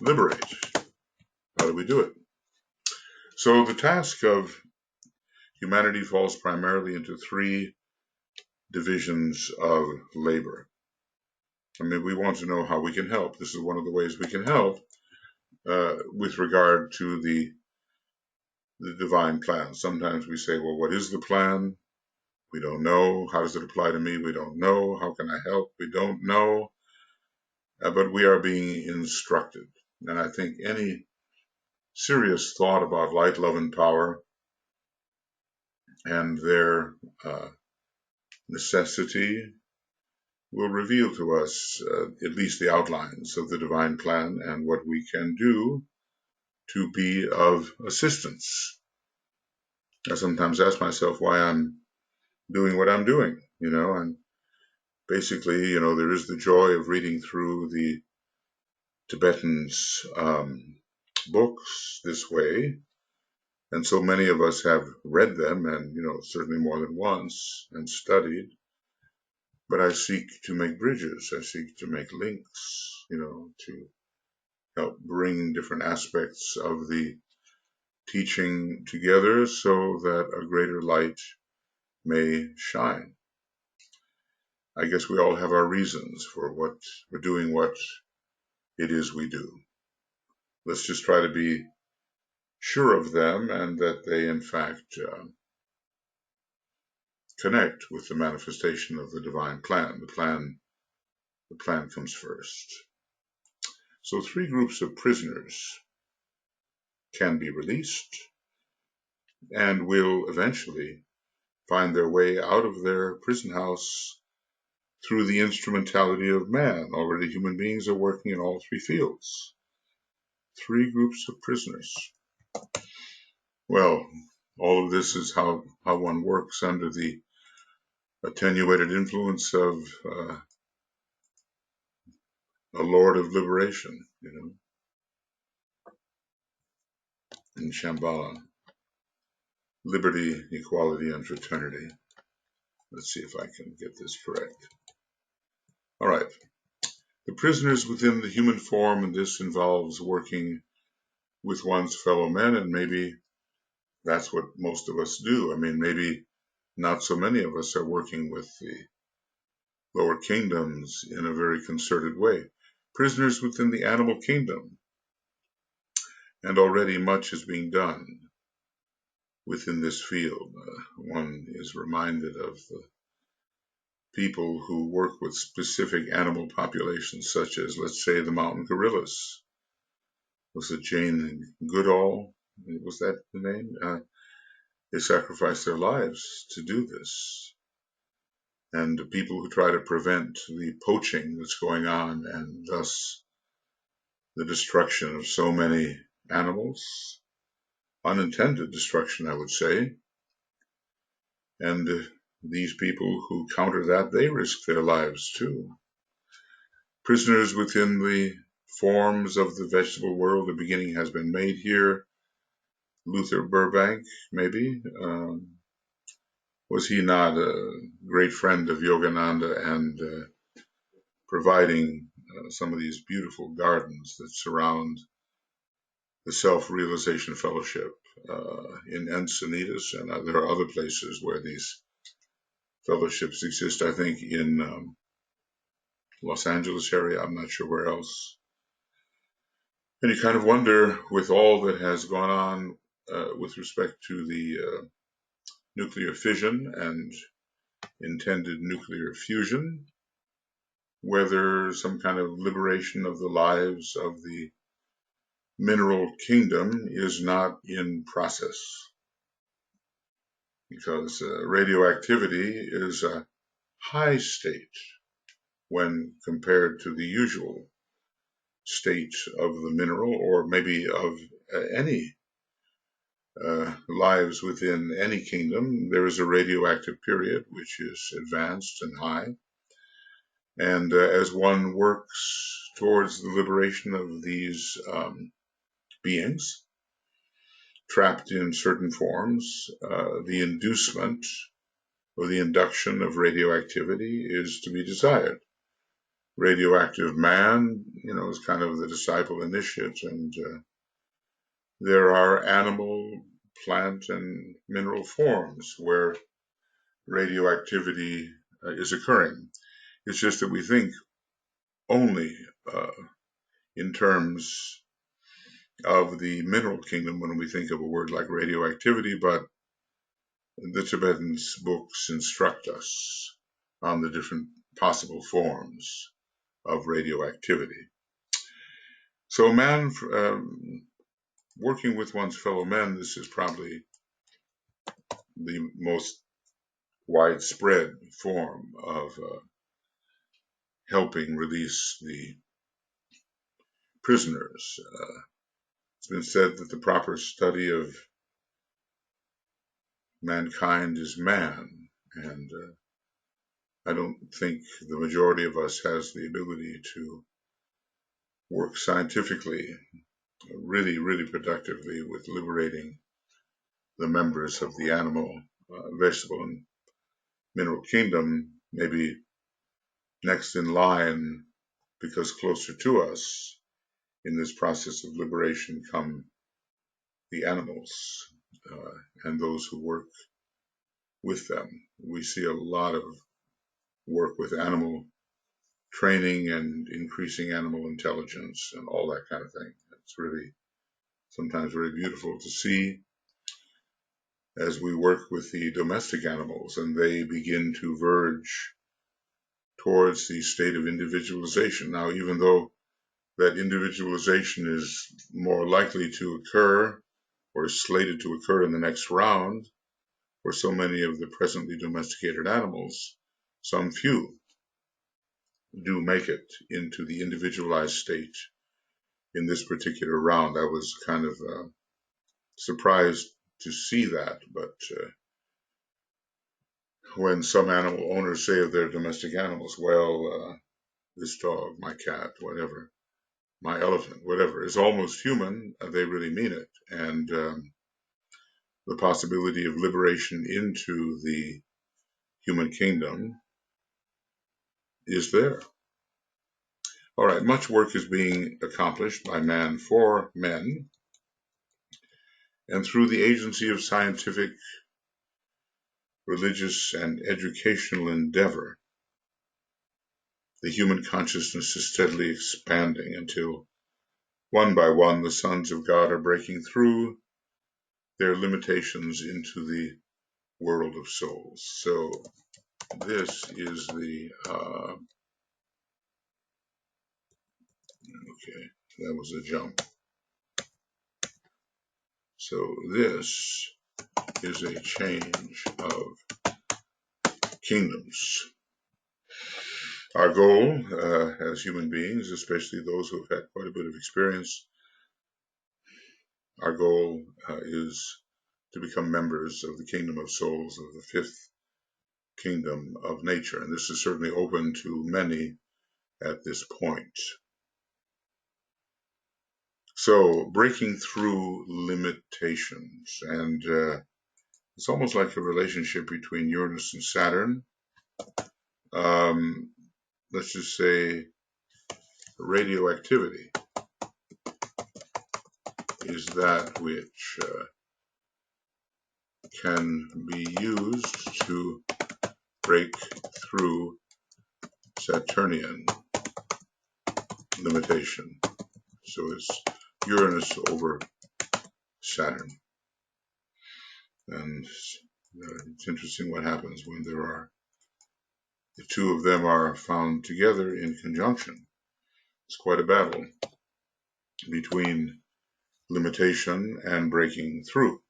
liberate? How do we do it? So the task of humanity falls primarily into three divisions of labor. I mean, we want to know how we can help. This is one of the ways we can help with regard to the divine plan. Sometimes we say, well, what is the plan? We don't know. How does it apply to me? We don't know. How can I help? We don't know. But we are being instructed. And I think any serious thought about light, love, and power and their necessity will reveal to us at least the outlines of the divine plan and what we can do to be of assistance. I sometimes ask myself why I'm doing what I'm doing, and basically, there is the joy of reading through the Tibetans' books this way. And so many of us have read them and, certainly more than once and studied. But I seek to make bridges. I seek to make links, to help bring different aspects of the teaching together so that a greater light may shine. I guess we all have our reasons for doing what it is we do. Let's just try to be sure of them and that they, in fact, connect with the manifestation of the divine plan. The plan comes first. So 3 groups of prisoners can be released and will eventually find their way out of their prison house through the instrumentality of man. Already human beings are working in all 3 fields. 3 groups of prisoners. Well, all of this is how one works under the attenuated influence of a Lord of liberation, in Shambhala. Liberty, equality, and fraternity. Let's see if I can get this correct. All right. The prisoners within the human form, and this involves working with one's fellow men, and maybe that's what most of us do. I mean, maybe not so many of us are working with the lower kingdoms in a very concerted way. Prisoners within the animal kingdom, and already much is being done within this field. One is reminded of the people who work with specific animal populations, such as, let's say, the mountain gorillas. Was it Jane Goodall? Was that the name? They sacrifice their lives to do this. And the people who try to prevent the poaching that's going on and thus the destruction of so many animals, unintended destruction, I would say. And these people who counter that, they risk their lives too. Prisoners within the forms of the vegetable world, the beginning has been made here. Luther Burbank, maybe. Was he not a great friend of Yogananda and providing some of these beautiful gardens that surround the Self-Realization Fellowship in Encinitas, and there are other places where these fellowships exist, I think in Los Angeles area, I'm not sure where else. And you kind of wonder, with all that has gone on with respect to the nuclear fission and intended nuclear fusion, whether some kind of liberation of the lives of the mineral kingdom is not in process. Because radioactivity is a high state when compared to the usual state of the mineral, or maybe of any lives within any kingdom. There is a radioactive period which is advanced and high. And as one works towards the liberation of these beings trapped in certain forms, the inducement or the induction of radioactivity is to be desired. Radioactive man, is kind of the disciple initiate, and there are animal, plant, and mineral forms where radioactivity is occurring. It's just that we think only in terms of the mineral kingdom when we think of a word like radioactivity, but the Tibetan books instruct us on the different possible forms of radioactivity. So man, working with one's fellow men, this is probably the most widespread form of helping release the prisoners. It's been said that the proper study of mankind is man, and I don't think the majority of us has the ability to work scientifically, really productively with liberating the members of the animal, vegetable, and mineral kingdom. Maybe next in line, because closer to us in this process of liberation come the animals and those who work with them. We see a lot of work with animal training and increasing animal intelligence and all that kind of thing. It's really sometimes very beautiful to see as we work with the domestic animals and they begin to verge towards the state of individualization. Now, even though that individualization is more likely to occur or is slated to occur in the next round for so many of the presently domesticated animals, some few do make it into the individualized state in this particular round. I was kind of surprised to see that, but when some animal owners say of their domestic animals, well, this dog, my cat, whatever, my elephant, whatever, is almost human, they really mean it. And the possibility of liberation into the human kingdom is there. All right, much work is being accomplished by man for men, and through the agency of scientific, religious, and educational endeavor, the human consciousness is steadily expanding until one by one the sons of God are breaking through their limitations into the world of souls. So this is the, okay, that was a jump. So this is a change of kingdoms. Our goal as human beings, especially those who have had quite a bit of experience, our goal is to become members of the kingdom of souls of the fifth kingdom of nature. And this is certainly open to many at this point. So breaking through limitations, and it's almost like a relationship between Uranus and Saturn. Let's just say radioactivity is that which can be used to break through Saturnian limitation. So it's Uranus over Saturn. And it's interesting what happens when the two of them are found together in conjunction. It's quite a battle between limitation and breaking through.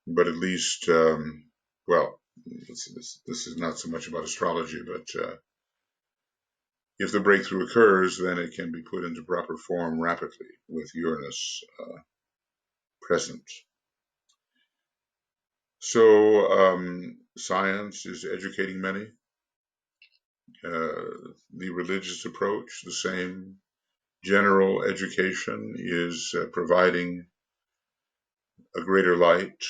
But at least, well, this is not so much about astrology, but if the breakthrough occurs, then it can be put into proper form rapidly with Uranus present. So science is educating many. The religious approach, the same. General education is providing a greater light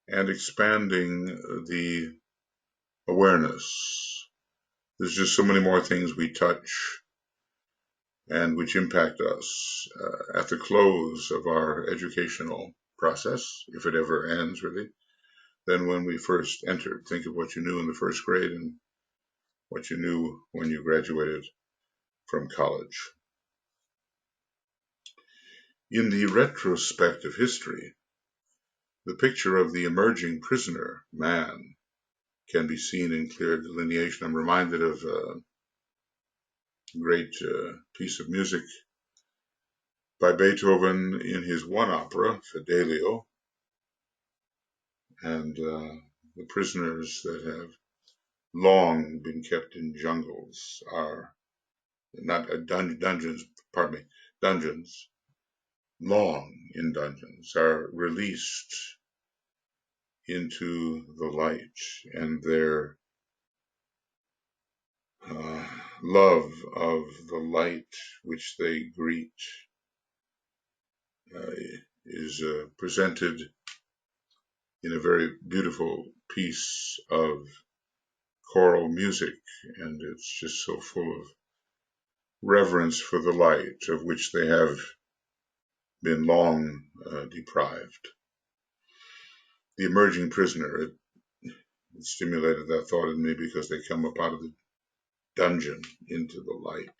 and expanding the awareness. There's just so many more things we touch and which impact us at the close of our educational process, if it ever ends really, than when we first entered. Think of what you knew in the first grade and what you knew when you graduated from college. In the retrospect of history, The picture of the emerging prisoner, man, can be seen in clear delineation. I'm reminded of a great piece of music by Beethoven in his one opera, Fidelio, and the prisoners that have long been kept in jungles are not dungeons, pardon me, dungeons, long in dungeons, are released into the light, and their love of the light which they greet uh, is presented in a very beautiful piece of choral music, and it's just so full of reverence for the light of which they have been long deprived. The emerging prisoner, it stimulated that thought in me because they come up out of the dungeon into the light.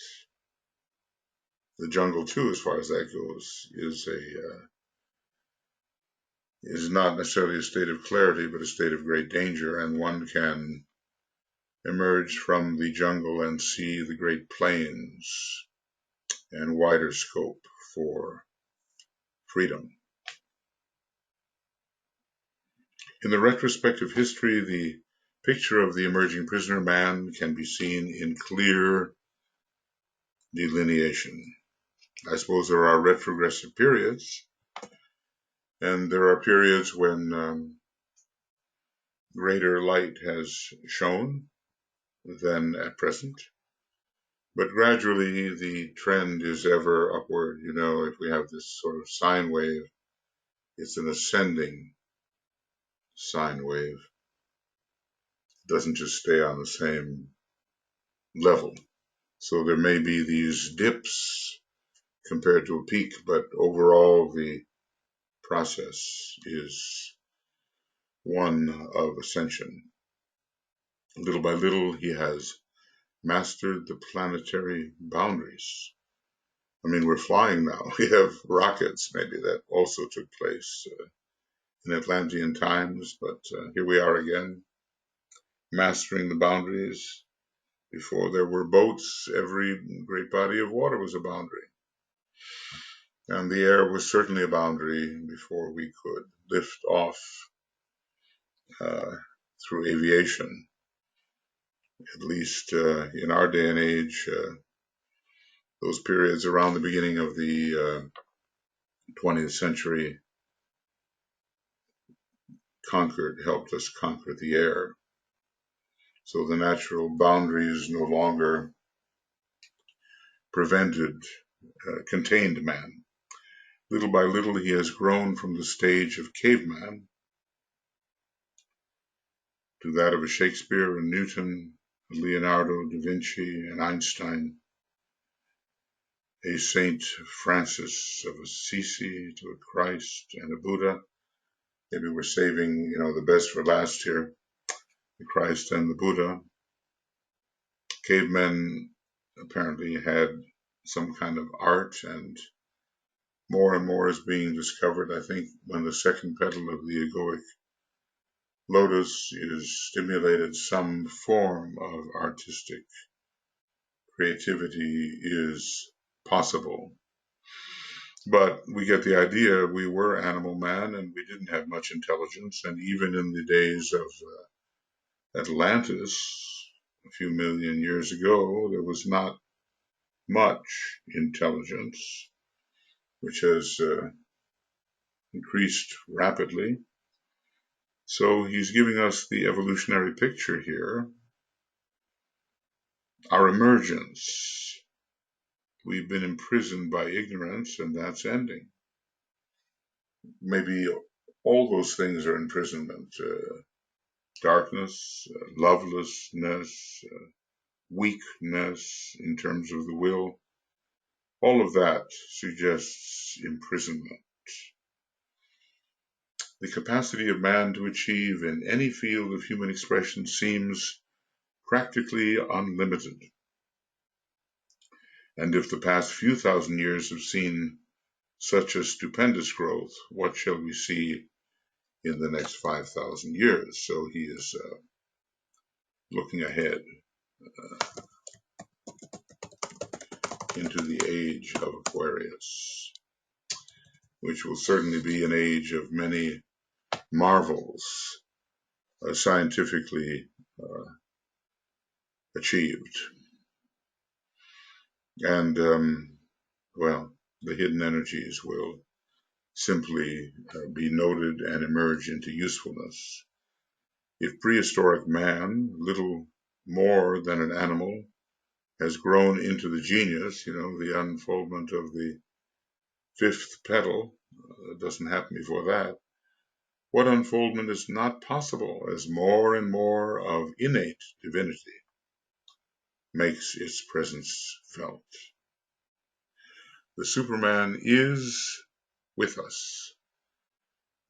The jungle, too, as far as that goes, is not necessarily a state of clarity, but a state of great danger, and one can emerge from the jungle and see the great plains and wider scope for freedom. In the retrospective history, the picture of the emerging prisoner man can be seen in clear delineation. I suppose there are retrogressive periods, and there are periods when greater light has shone than at present. But gradually, the trend is ever upward. You know, if we have this sort of sine wave, it's an ascending sine wave. It doesn't just stay on the same level. So there may be these dips compared to a peak, but overall the process is one of ascension. Little by little, he has mastered the planetary boundaries. I mean, we're flying now. We have rockets, maybe that also took place in Atlantean times, but here we are again, mastering the boundaries. Before there were boats, every great body of water was a boundary. And the air was certainly a boundary before we could lift off through aviation. At least in our day and age, those periods around the beginning of the 20th century helped us conquer the air. So the natural boundaries no longer contained man. Little by little, he has grown from the stage of caveman to that of a Shakespeare and Newton, a Leonardo da Vinci and Einstein, a Saint Francis of Assisi to a Christ and a Buddha. Maybe we're saving, the best for last here, the Christ and the Buddha. Cavemen apparently had some kind of art, and more is being discovered. I think when the second petal of the egoic lotus is stimulated, some form of artistic creativity is possible. But we get the idea. We were animal man, and we didn't have much intelligence. And even in the days of Atlantis, a few million years ago, there was not much intelligence, which has increased rapidly. So he's giving us the evolutionary picture here. Our emergence. We've been imprisoned by ignorance, and that's ending. Maybe all those things are imprisonment. Darkness, lovelessness, weakness in terms of the will. All of that suggests imprisonment. The capacity of man to achieve in any field of human expression seems practically unlimited. And if the past few thousand years have seen such a stupendous growth, what shall we see in the next 5,000 years. So he is looking ahead into the age of Aquarius, which will certainly be an age of many marvels scientifically achieved. And, well, the hidden energies will simply be noted and emerge into usefulness. If prehistoric man, little more than an animal, has grown into the genius, the unfoldment of the fifth petal, doesn't happen before that. What unfoldment is not possible as more and more of innate divinity makes its presence felt? The Superman is with us,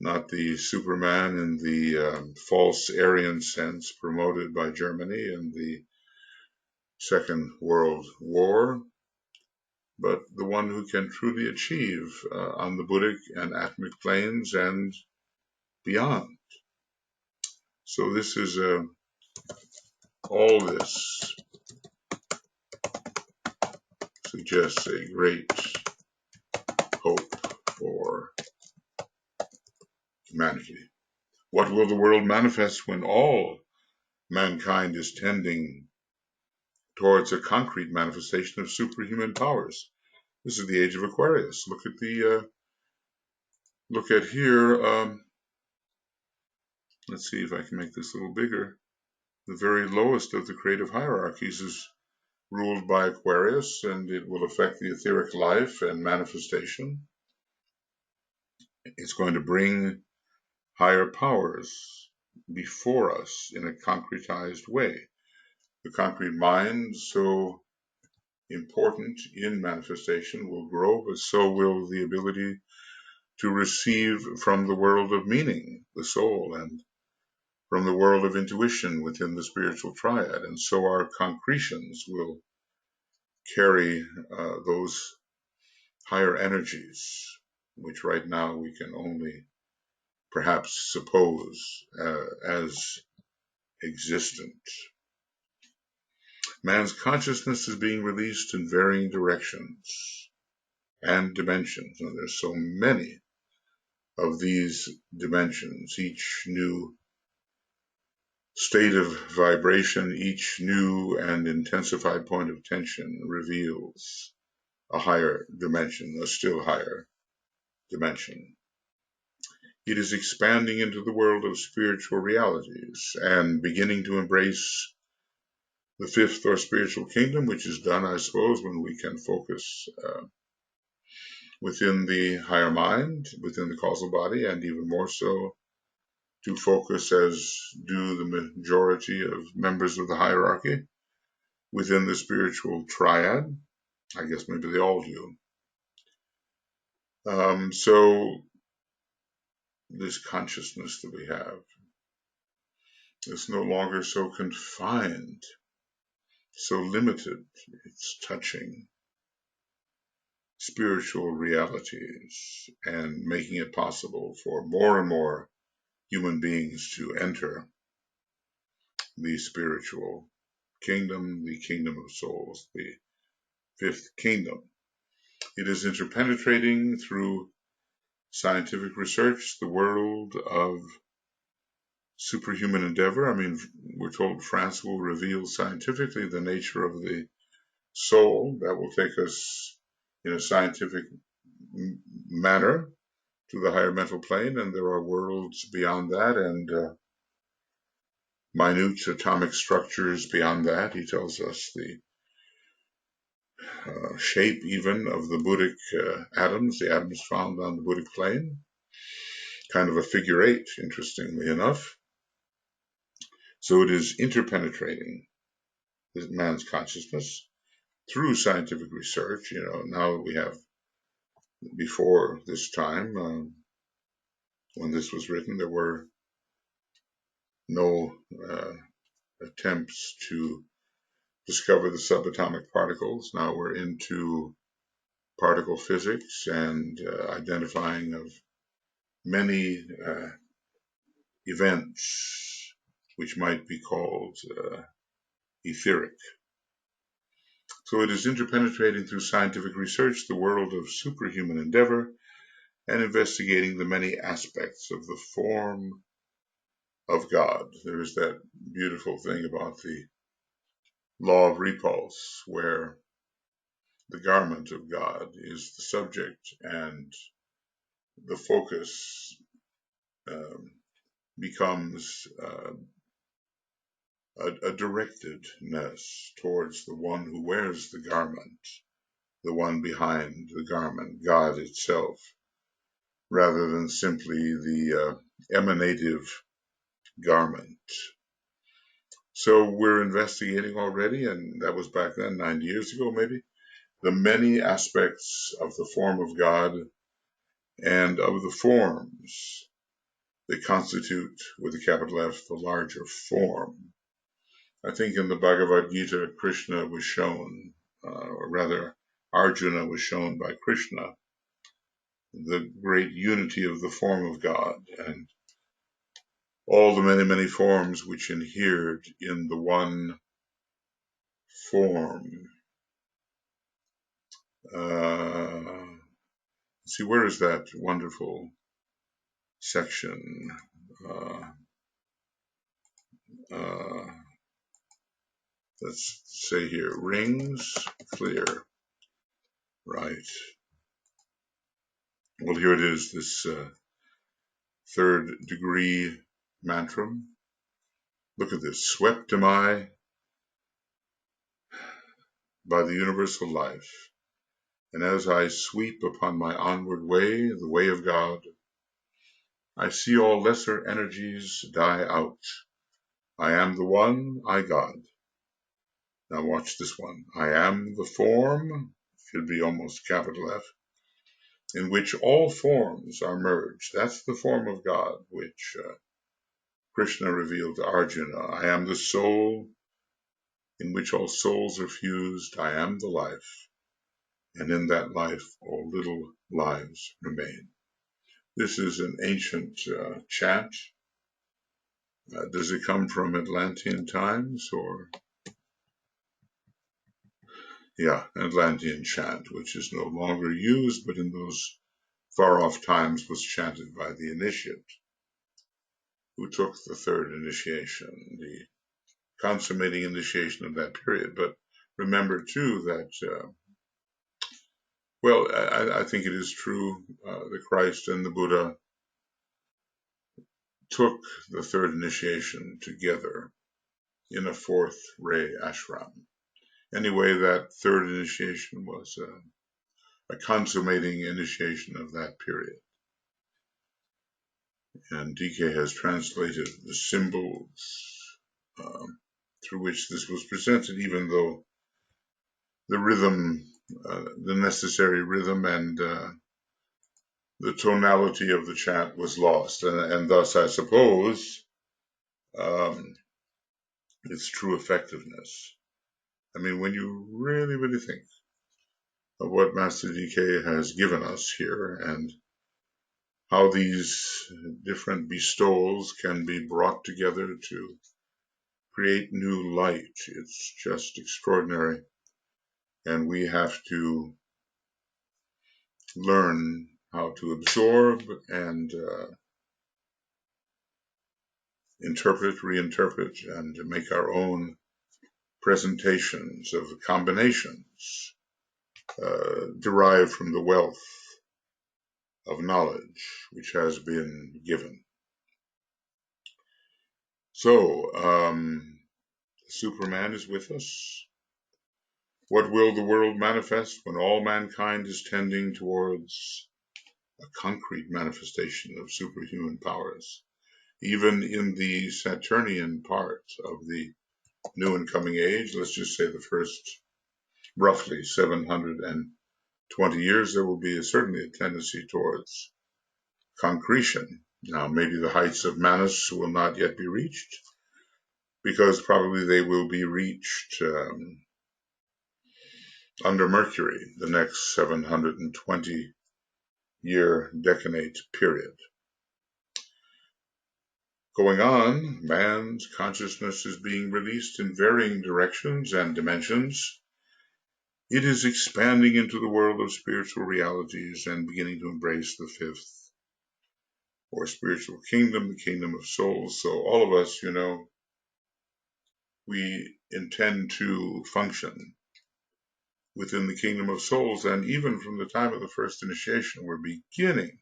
not the Superman in the false Aryan sense promoted by Germany in the Second World War, but the one who can truly achieve on the Buddhic and atomic planes and beyond. So this is all this suggests a great hope for humanity. What will the world manifest when all mankind is tending towards a concrete manifestation of superhuman powers? This is the age of Aquarius. Look at here. Let's see if I can make this a little bigger. The very lowest of the creative hierarchies is ruled by Aquarius, and it will affect the etheric life and manifestation. It's going to bring higher powers before us in a concretized way. The concrete mind, so important in manifestation, will grow, but so will the ability to receive from the world of meaning, the soul, and from the world of intuition within the spiritual triad. And so our concretions will carry those higher energies, which right now we can only perhaps suppose as existent. Man's consciousness is being released in varying directions and dimensions, and there's so many of these dimensions. Each new state of vibration, each new and intensified point of tension reveals a higher dimension, a still higher dimension. It is expanding into the world of spiritual realities and beginning to embrace the fifth or spiritual kingdom, which is done, I suppose, when we can focus within the higher mind, within the causal body, and even more so to focus, as do the majority of members of the hierarchy, within the spiritual triad. I guess maybe they all do. So this consciousness that we have is no longer so confined, so limited. It's touching spiritual realities and making it possible for more and more human beings to enter the spiritual kingdom, the kingdom of souls, the fifth kingdom. It is interpenetrating through scientific research the world of superhuman endeavor. I mean, we're told France will reveal scientifically the nature of the soul. That will take us in a scientific manner to the higher mental plane, and there are worlds beyond that, and minute atomic structures beyond that. He tells us the shape even of the Buddhic atoms, the atoms found on the Buddhic plane, kind of a figure eight, interestingly enough. So it is interpenetrating man's consciousness through scientific research. Now we have, before this time, when this was written, there were no attempts to discover the subatomic particles. Now we're into particle physics and identifying of many events which might be called etheric. So it is interpenetrating through scientific research the world of superhuman endeavor and investigating the many aspects of the form of God. There is that beautiful thing about the law of repulse, where the garment of God is the subject and the focus becomes a directedness towards the one who wears the garment, the one behind the garment, God itself, rather than simply the emanative garment. So we're investigating already, and that was back then, 90 years ago maybe, the many aspects of the form of God and of the forms that constitute, with a capital F, the larger form. I think in the Bhagavad Gita, Krishna was shown, or rather, Arjuna was shown by Krishna, the great unity of the form of God and all the many, many forms which inhered in the one form. See, where is that wonderful section? Let's say here, rings clear, right? Well, here it is, this third degree mantra. Look at this. Swept am I by the universal life, and as I sweep upon my onward way, the way of God, I see all lesser energies die out. I am the one, I God. Now watch this one. I am the form, should be almost capital F, in which all forms are merged. That's the form of God, which Krishna revealed to Arjuna. I am the soul, in which all souls are fused. I am the life, and in that life all little lives remain. This is an ancient chant. Does it come from Atlantean times or? Yeah, Atlantean chant, which is no longer used, but in those far-off times was chanted by the initiate who took the third initiation, the consummating initiation of that period. But remember, too, that, I think it is true, the Christ and the Buddha took the third initiation together in a fourth ray ashram. Anyway, that third initiation was a consummating initiation of that period. And DK has translated the symbols through which this was presented, even though the rhythm, the necessary rhythm and the tonality of the chant was lost. And thus, I suppose, its true effectiveness. I mean, when you really, really think of what Master DK has given us here and how these different bestowals can be brought together to create new light, it's just extraordinary. And we have to learn how to absorb and interpret, reinterpret, and make our own presentations of combinations derived from the wealth of knowledge which has been given. So, Superman is with us. What will the world manifest when all mankind is tending towards a concrete manifestation of superhuman powers? Even in the Saturnian part of the new and coming age, let's just say the first roughly 720 years, there will be certainly a tendency towards concretion. Now, maybe the heights of Manus will not yet be reached, because probably they will be reached under Mercury, the next 720-year decanate period. going on, man's consciousness is being released in varying directions and dimensions. It is expanding into the world of spiritual realities and beginning to embrace the fifth or spiritual kingdom, the kingdom of souls. So all of us, we intend to function within the kingdom of souls. And even from the time of the first initiation, we're beginning,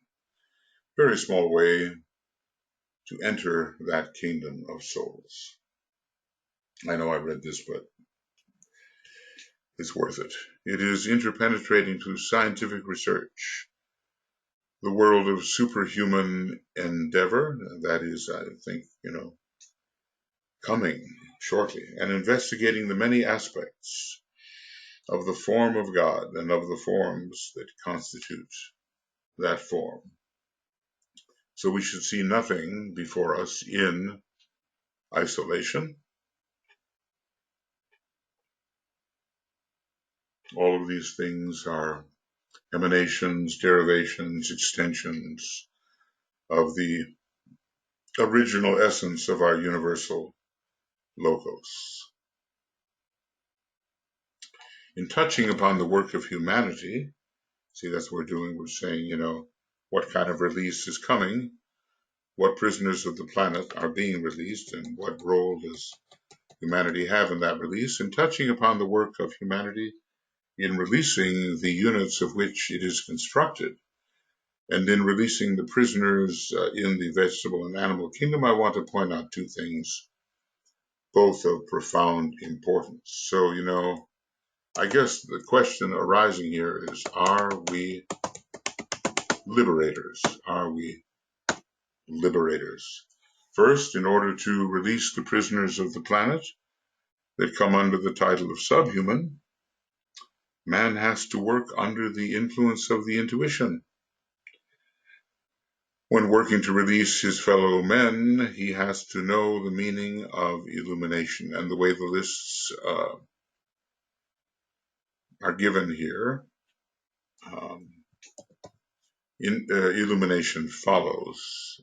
very small way, to enter that kingdom of souls. I know I read this, but it's worth it. It is interpenetrating through scientific research the world of superhuman endeavor, that is, I think, coming shortly, and investigating the many aspects of the form of God and of the forms that constitute that form. So we should see nothing before us in isolation. All of these things are emanations, derivations, extensions of the original essence of our universal logos. In touching upon the work of humanity, see, that's what we're doing. We're saying, what kind of release is coming, what prisoners of the planet are being released, and what role does humanity have in that release, and touching upon the work of humanity in releasing the units of which it is constructed, and in releasing the prisoners in the vegetable and animal kingdom. I want to point out two things, both of profound importance. So, I guess the question arising here is, are we liberators? Are we liberators? First, in order to release the prisoners of the planet that come under the title of subhuman, man has to work under the influence of the intuition. When working to release his fellow men, he has to know the meaning of illumination. And the way the lists are given here, illumination follows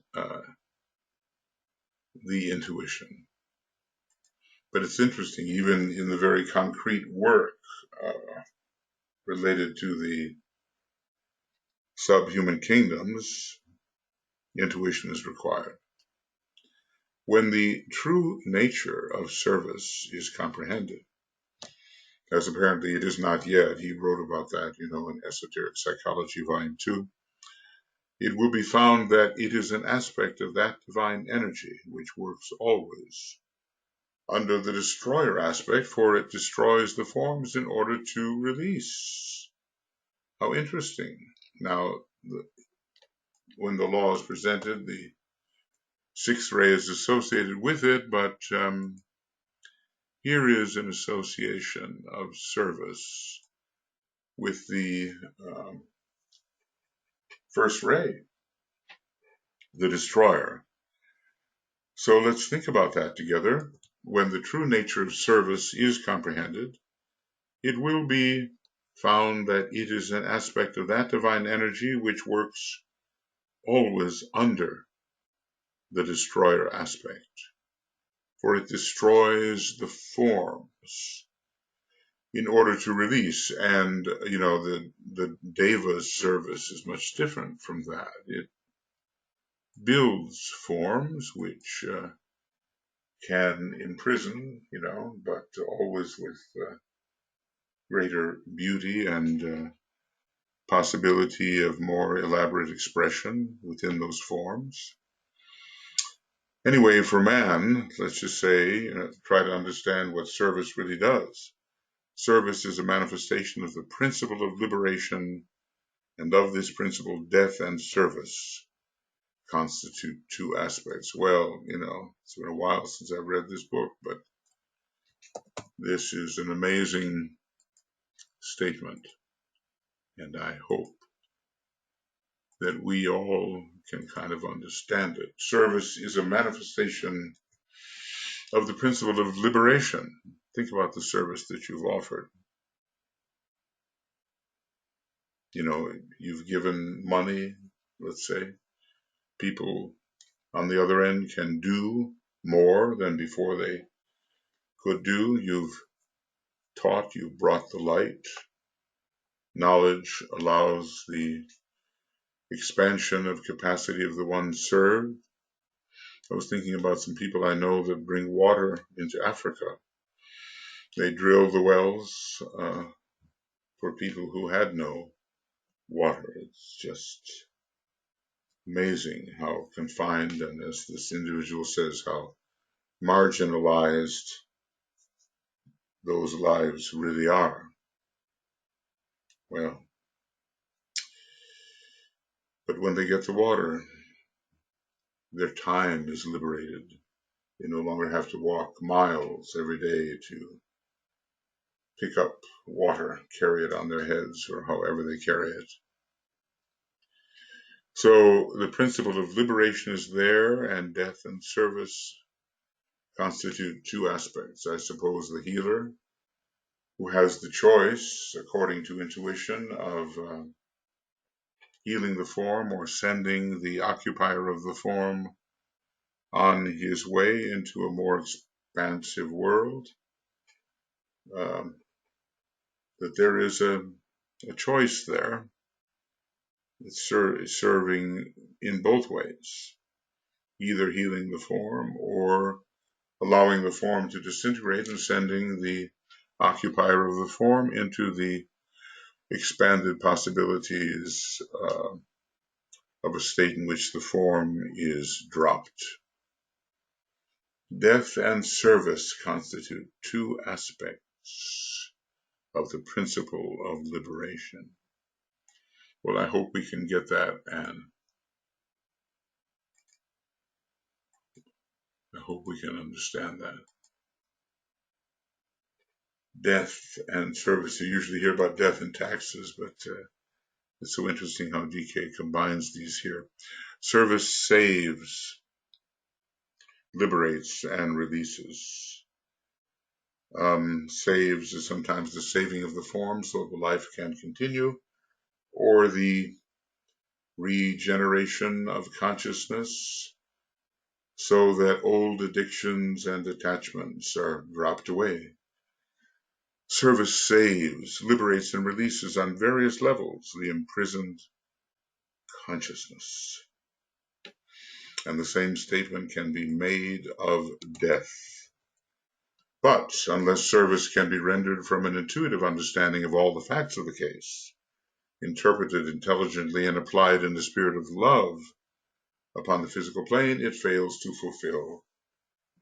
the intuition. But it's interesting, even in the very concrete work related to the subhuman kingdoms, intuition is required. When the true nature of service is comprehended, as apparently it is not yet, he wrote about that, in Esoteric Psychology, Volume 2, it will be found that it is an aspect of that divine energy which works always under the destroyer aspect, for it destroys the forms in order to release. How interesting. Now, when the law is presented, the sixth ray is associated with it, but here is an association of service with the first ray, the destroyer. So let's think about that together. When the true nature of service is comprehended, it will be found that it is an aspect of that divine energy which works always under the destroyer aspect, for it destroys the forms in order to release. And, the Deva's service is much different from that. It builds forms which can imprison, but always with greater beauty and possibility of more elaborate expression within those forms. Anyway, for man, let's just say, try to understand what service really does. Service is a manifestation of the principle of liberation, and of this principle, death and service constitute two aspects. Well, it's been a while since I've read this book, but this is an amazing statement, and I hope that we all can kind of understand it. Service is a manifestation of the principle of liberation. Think about the service that you've offered. You've given money, let's say. People on the other end can do more than before they could do. You've taught, you've brought the light. Knowledge allows the expansion of capacity of the one served. I was thinking about some people I know that bring water into Africa. They drill the wells for people who had no water. It's just amazing how confined, and as this individual says, how marginalized those lives really are. Well, but when they get the water, their time is liberated. They no longer have to walk miles every day to pick up water, carry it on their heads, or however they carry it. So the principle of liberation is there, and death and service constitute two aspects. I suppose the healer, who has the choice, according to intuition, of healing the form or sending the occupier of the form on his way into a more expansive world, that there is a choice there. It's serving in both ways, either healing the form or allowing the form to disintegrate and sending the occupier of the form into the expanded possibilities of a state in which the form is dropped. Death and service constitute two aspects of the principle of liberation. Well, I hope we can get that, and I hope we can understand that. Death and service, you usually hear about death and taxes, but it's so interesting how DK combines these here. Service saves, liberates, and releases. Saves is sometimes the saving of the form so the life can continue, or the regeneration of consciousness so that old addictions and attachments are dropped away. Service saves, liberates, and releases on various levels the imprisoned consciousness. And the same statement can be made of death. But unless service can be rendered from an intuitive understanding of all the facts of the case, interpreted intelligently and applied in the spirit of love upon the physical plane, it fails to fulfill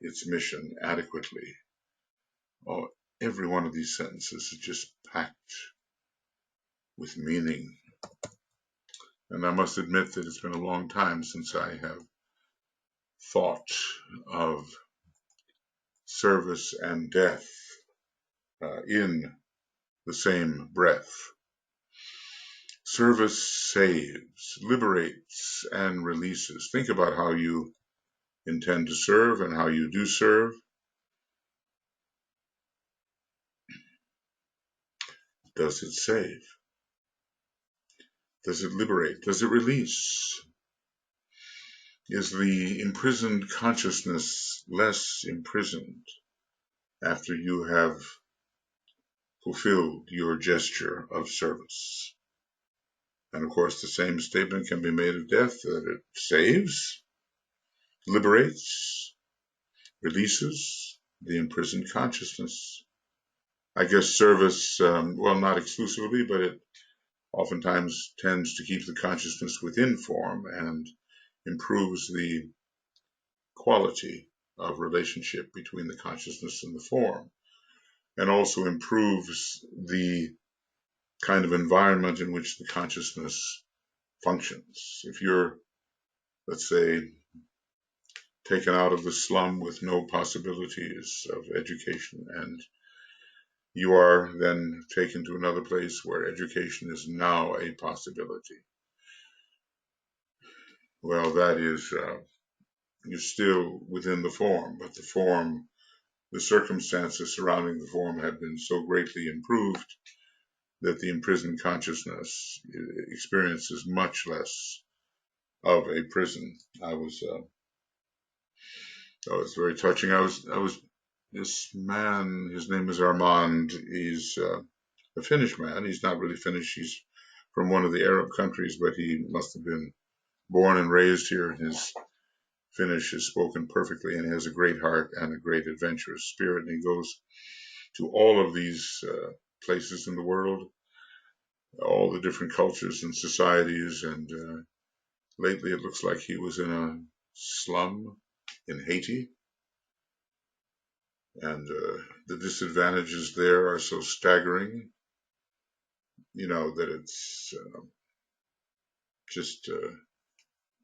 its mission adequately. Oh, every one of these sentences is just packed with meaning. And I must admit that it's been a long time since I have thought of service and death in the same breath. Service saves, liberates, and releases. Think about how you intend to serve and how you do serve. Does it save? Does it liberate? Does it release? Is the imprisoned consciousness less imprisoned after you have fulfilled your gesture of service? And of course, the same statement can be made of death, that it saves, liberates, releases the imprisoned consciousness. I guess service, well, not exclusively, but it oftentimes tends to keep the consciousness within form and improves the quality of relationship between the consciousness and the form, and also improves the kind of environment in which the consciousness functions. If you're, let's say, taken out of the slum with no possibilities of education, and you are then taken to another place where education is now a possibility, well, that is, you're still within the form, but the form, the circumstances surrounding the form have been so greatly improved that the imprisoned consciousness experiences much less of a prison. I was Oh, it's very touching. This man, his name is Armand. He's a Finnish man. He's not really Finnish. He's from one of the Arab countries, but he must have been born and raised here. His Finnish is spoken perfectly, and he has a great heart and a great adventurous spirit. And he goes to all of these places in the world, all the different cultures and societies. And lately, it looks like he was in a slum in Haiti, and the disadvantages there are so staggering, that it's just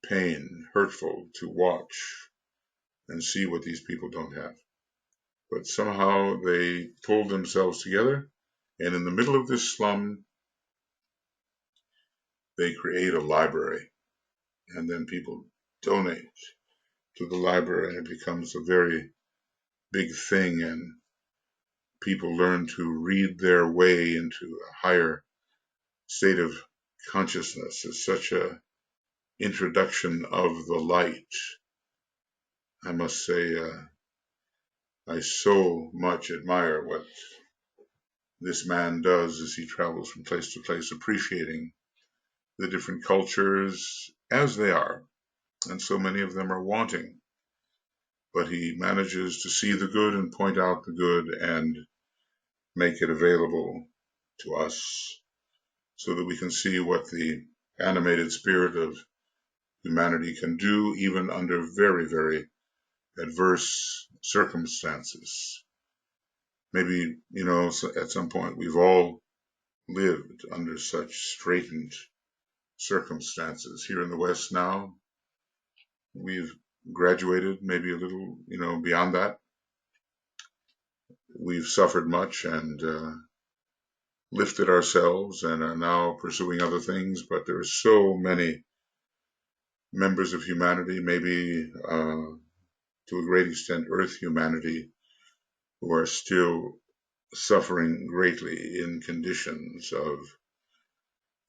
pain, hurtful to watch and see what these people don't have. But somehow they pulled themselves together, and in the middle of this slum, they create a library, and then people donate to the library, and it becomes a very big thing, and people learn to read their way into a higher state of consciousness. It's such a introduction of the light. I must say, I so much admire what this man does as he travels from place to place, appreciating the different cultures as they are. And so many of them are wanting. But he manages to see the good and point out the good and make it available to us so that we can see what the animated spirit of humanity can do, even under very, very adverse circumstances. Maybe, at some point we've all lived under such straitened circumstances. Here in the West now, we've graduated maybe a little, beyond that. We've suffered much and lifted ourselves and are now pursuing other things, but there are so many members of humanity, maybe to a great extent Earth humanity, who are still suffering greatly in conditions of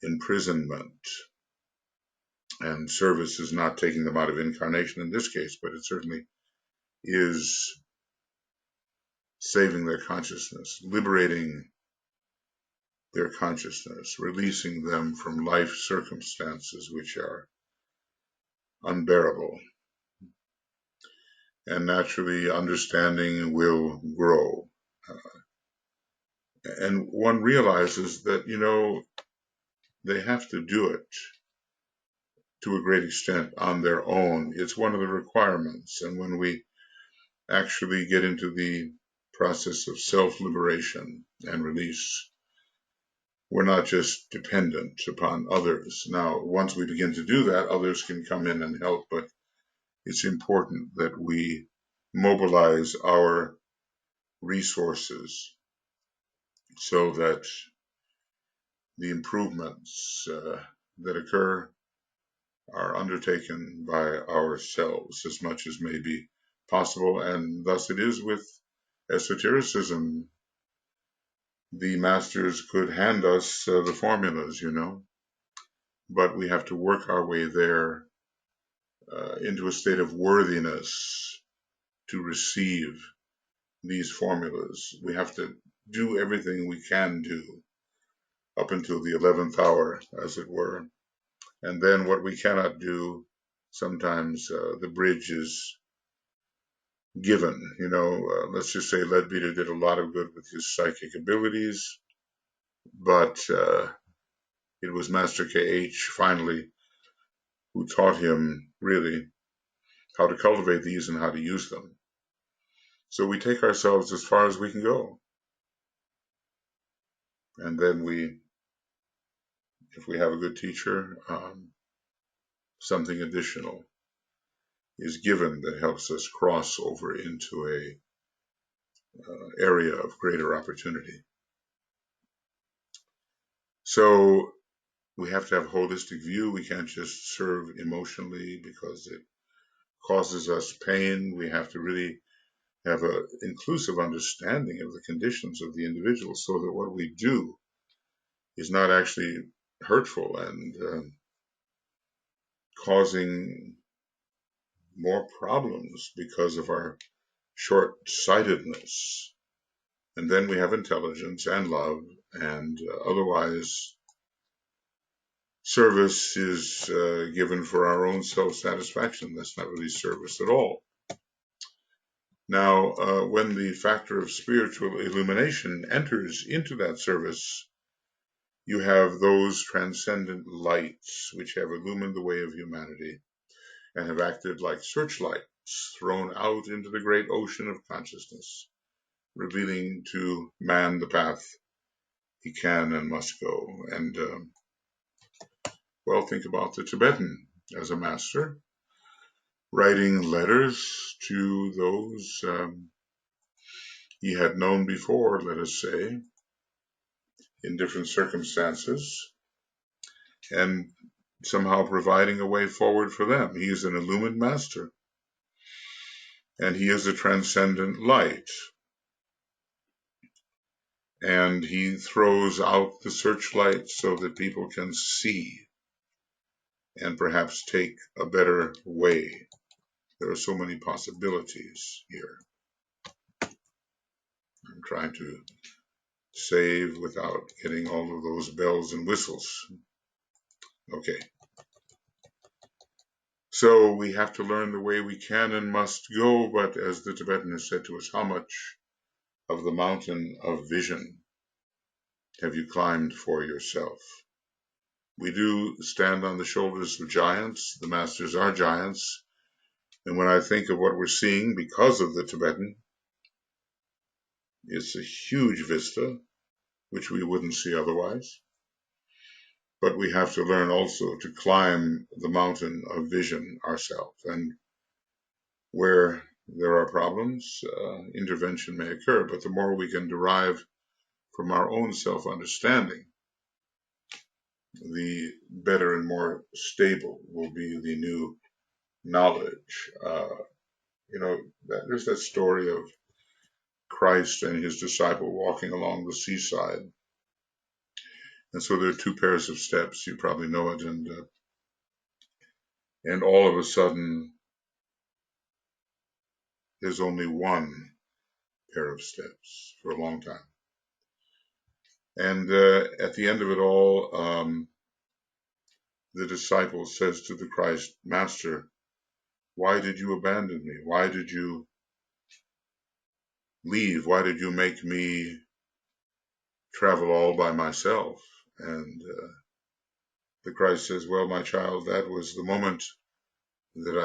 imprisonment. And service is not taking them out of incarnation in this case, but it certainly is saving their consciousness, liberating their consciousness, releasing them from life circumstances which are unbearable. And naturally, understanding will grow. And one realizes that, they have to do it to a great extent on their own. It's one of the requirements. And when we actually get into the process of self-liberation and release, we're not just dependent upon others. Now, once we begin to do that, others can come in and help, but it's important that we mobilize our resources so that the improvements that occur are undertaken by ourselves as much as may be possible. And thus it is with esotericism. The masters could hand us the formulas, but we have to work our way there into a state of worthiness to receive these formulas. We have to do everything we can do up until the 11th hour, as it were. And then what we cannot do, sometimes the bridge is given. Let's just say Leadbeater did a lot of good with his psychic abilities, but it was Master KH finally who taught him really how to cultivate these and how to use them. So we take ourselves as far as we can go. And then if we have a good teacher, something additional is given that helps us cross over into a area of greater opportunity. So we have to have a holistic view. We can't just serve emotionally because it causes us pain. We have to really have an inclusive understanding of the conditions of the individual so that what we do is not actually hurtful and causing more problems because of our short-sightedness. And then we have intelligence and love, and otherwise service is given for our own self-satisfaction. That's not really service at all. Now, when the factor of spiritual illumination enters into that service, you have those transcendent lights which have illumined the way of humanity and have acted like searchlights thrown out into the great ocean of consciousness, revealing to man the path he can and must go. And, well, think about the Tibetan as a master, writing letters to those he had known before, let us say, in different circumstances, and somehow providing a way forward for them. He is an illumined master, and he is a transcendent light. And he throws out the searchlight so that people can see and perhaps take a better way. There are so many possibilities here. I'm trying to save without getting all of those bells and whistles. Okay. So we have to learn the way we can and must go, but as the Tibetan has said to us, how much of the mountain of vision have you climbed for yourself? We do stand on the shoulders of giants. The masters are giants. And when I think of what we're seeing because of the Tibetan, it's a huge vista, which we wouldn't see otherwise. But we have to learn also to climb the mountain of vision ourselves. And where there are problems, intervention may occur. But the more we can derive from our own self-understanding, the better and more stable will be the new knowledge. There's that story of Christ and his disciple walking along the seaside. And so there are two pairs of steps. You probably know it. And all of a sudden, there's only one pair of steps for a long time. And at the end of it all, the disciple says to the Christ, Master, why did you abandon me? Why did you leave? Why did you make me travel all by myself? And the Christ says, well, my child, that was the moment that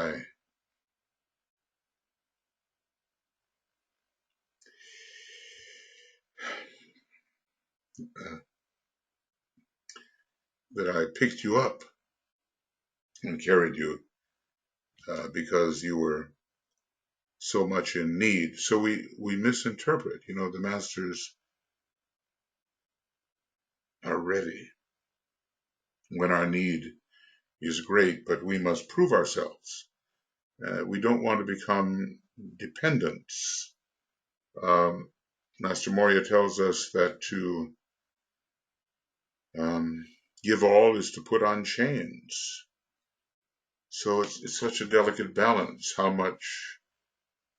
I picked you up and carried you because you were so much in need. So we misinterpret. The masters are ready when our need is great, but we must prove ourselves. We don't want to become dependents. Master Moria tells us that to give all is to put on chains. So it's such a delicate balance. How much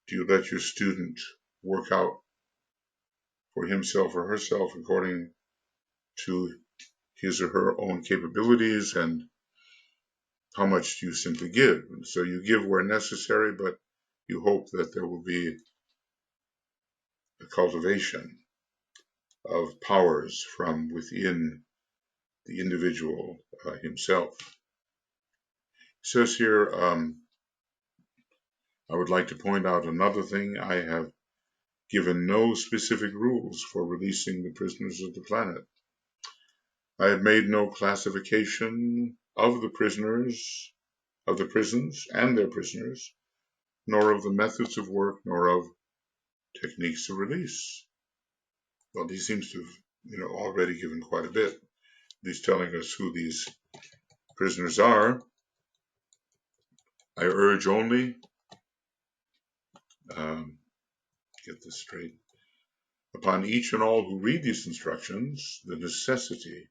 do you let your student work out for himself or herself according to his or her own capabilities, and how much do you simply give? And so you give where necessary, but you hope that there will be a cultivation of powers from within the individual himself. It says here, I would like to point out another thing. I have given no specific rules for releasing the prisoners of the planet. I have made no classification of the prisoners, of the prisons and their prisoners, nor of the methods of work, nor of techniques of release. Well, he seems to have, already given quite a bit. He's telling us who these prisoners are. I urge only, get this straight, upon each and all who read these instructions, the necessity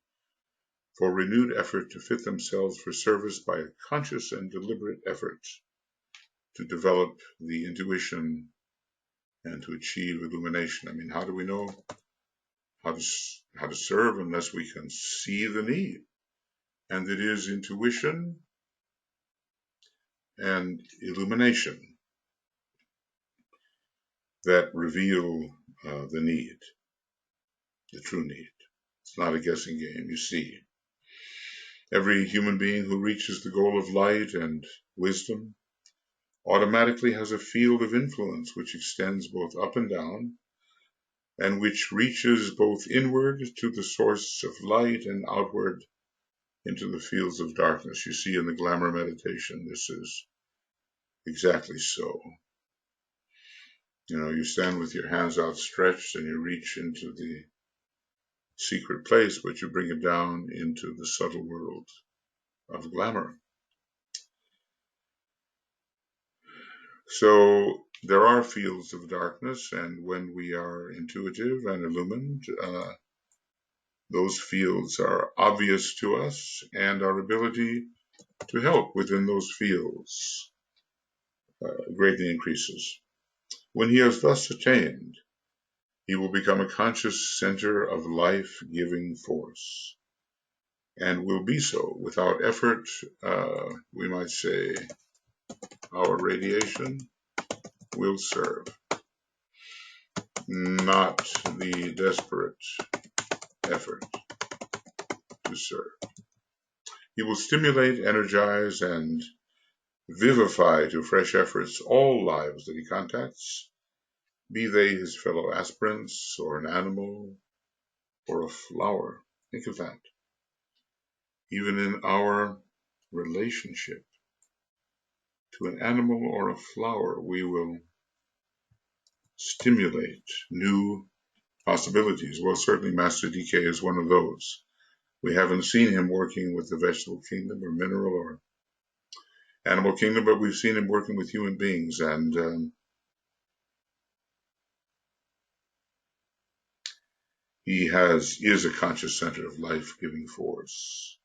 for renewed effort to fit themselves for service by a conscious and deliberate effort to develop the intuition and to achieve illumination. I mean, how do we know how to serve unless we can see the need? And it is intuition and illumination that reveal the need, the true need. It's not a guessing game. You see, every human being who reaches the goal of light and wisdom automatically has a field of influence which extends both up and down, and which reaches both inward to the source of light and outward into the fields of darkness. You see in the glamour meditation, this is exactly so. You stand with your hands outstretched and you reach into the secret place, but you bring it down into the subtle world of glamour. So there are fields of darkness, and when we are intuitive and illumined, those fields are obvious to us, and our ability to help within those fields greatly increases. When he has thus attained, he will become a conscious center of life-giving force, and will be so without effort. We might say our radiation will serve, not the desperate effort to serve. He will stimulate, energize, and vivify to fresh efforts all lives that he contacts, be they his fellow aspirants, or an animal, or a flower. Think of that. Even in our relationship to an animal or a flower, we will stimulate new possibilities. Well, certainly Master DK is one of those. We haven't seen him working with the vegetable kingdom or mineral or animal kingdom, but we've seen him working with human beings, and he is a conscious center of life-giving force.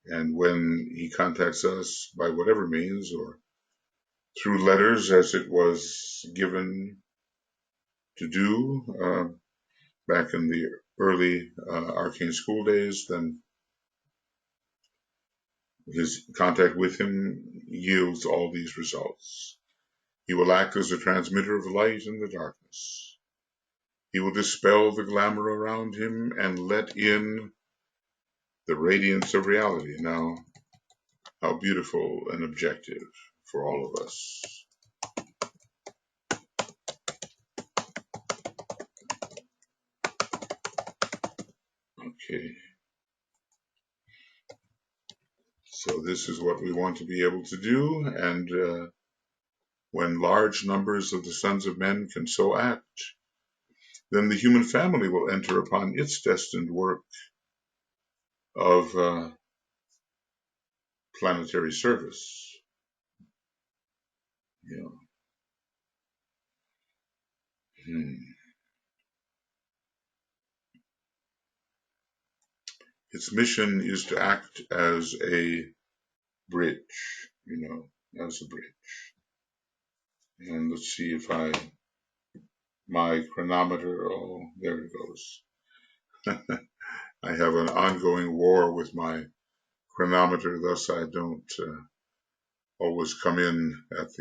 And when he contacts us by whatever means, or through letters as it was given to do back in the early arcane school days, then his contact with him yields all these results. He will act as a transmitter of light in the darkness. He will dispel the glamour around him and let in the radiance of reality. Now, how beautiful and objective for all of us. Okay. So this is what we want to be able to do, and when large numbers of the sons of men can so act, then the human family will enter upon its destined work of planetary service. Its mission is to act as a bridge, as a bridge. And let's see if my chronometer, oh, there it goes. I have an ongoing war with my chronometer, thus I don't always come in at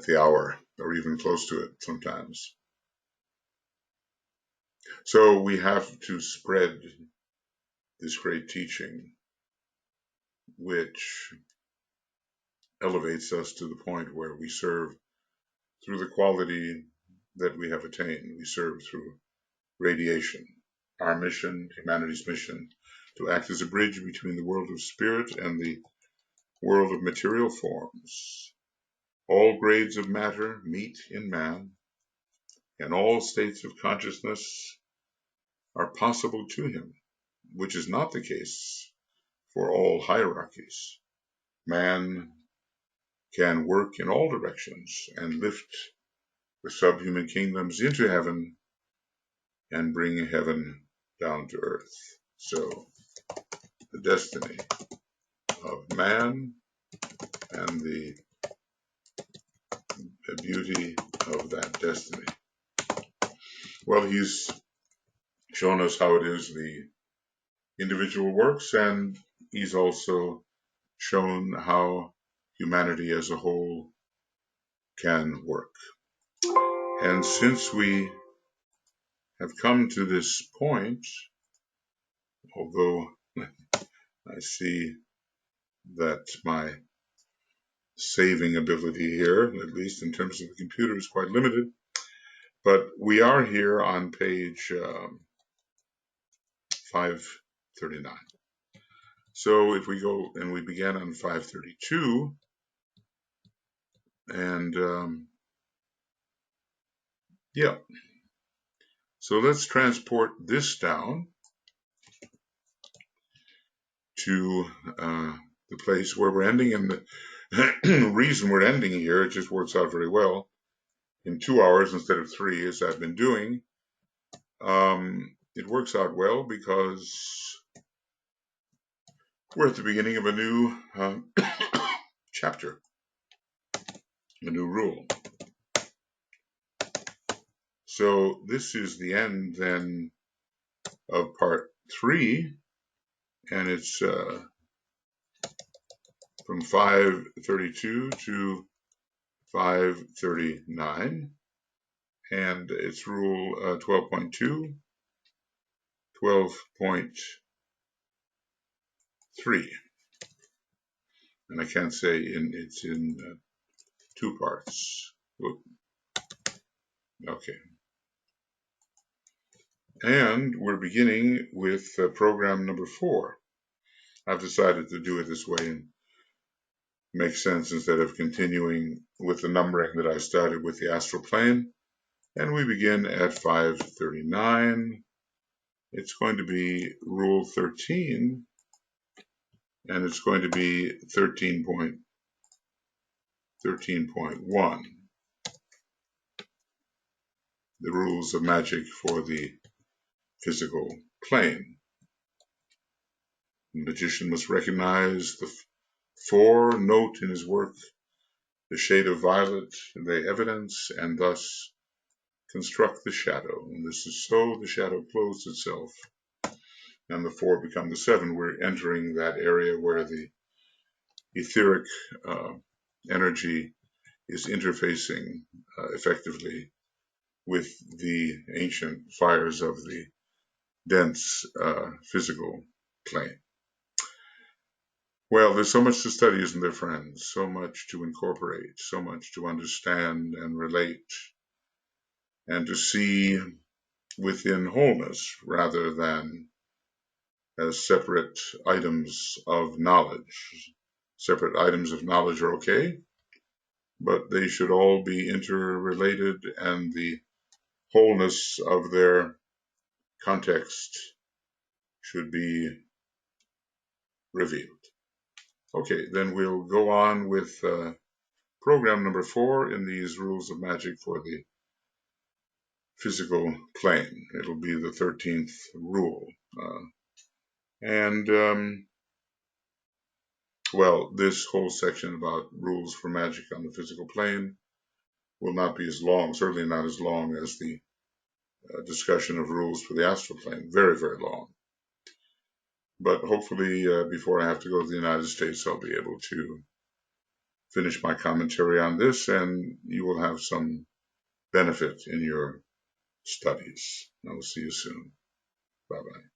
the hour or even close to it sometimes. So we have to spread this great teaching, which elevates us to the point where we serve through the quality that we have attained. We serve through radiation. Our mission, humanity's mission, to act as a bridge between the world of spirit and the world of material forms. All grades of matter meet in man, and all states of consciousness are possible to him, which is not the case for all hierarchies. Man can work in all directions and lift the subhuman kingdoms into heaven and bring heaven down to earth. So the destiny of man and the beauty of that destiny. Well, he's shown us how it is the individual works, and he's also shown how humanity as a whole can work. And since we have come to this point, although I see that my saving ability here, at least in terms of the computer, is quite limited, but we are here on page 539. So if we go and we begin on 532, and yeah, so let's transport this down to the place where we're ending. And the reason we're ending here, it just works out very well, in 2 hours instead of 3, as I've been doing. It works out well because we're at the beginning of a new chapter, a new rule. So this is the end then of part 3, and it's from 532 to 539, and it's rule 12.2, 12.3, and I can't say it's in 2 parts. Whoop. Okay. And we're beginning with program number 4. I've decided to do it this way and make sense instead of continuing with the numbering that I started with the astral plane. And we begin at 539. It's going to be rule 13, and it's going to be 13.1, the rules of magic for the physical plane. The magician must recognize the 4 note in his work, the shade of violet, the evidence, and thus construct the shadow. And this is so the shadow clothes itself, and the 4 become the 7. We're entering that area where the etheric energy is interfacing effectively with the ancient fires of the dense physical plane. Well, there's so much to study, isn't there, friends? So much to incorporate, so much to understand and relate, and to see within wholeness rather than as separate items of knowledge. Separate items of knowledge are okay, but they should all be interrelated, and the wholeness of their context should be revealed. Okay, then we'll go on with program number 4 in these rules of magic for the physical plane. It'll be the 13th rule. Well, this whole section about rules for magic on the physical plane will not be as long, certainly not as long as the discussion of rules for the astral plane. Very, very long. But hopefully, before I have to go to the United States, I'll be able to finish my commentary on this, and you will have some benefit in your studies. I will see you soon. Bye-bye.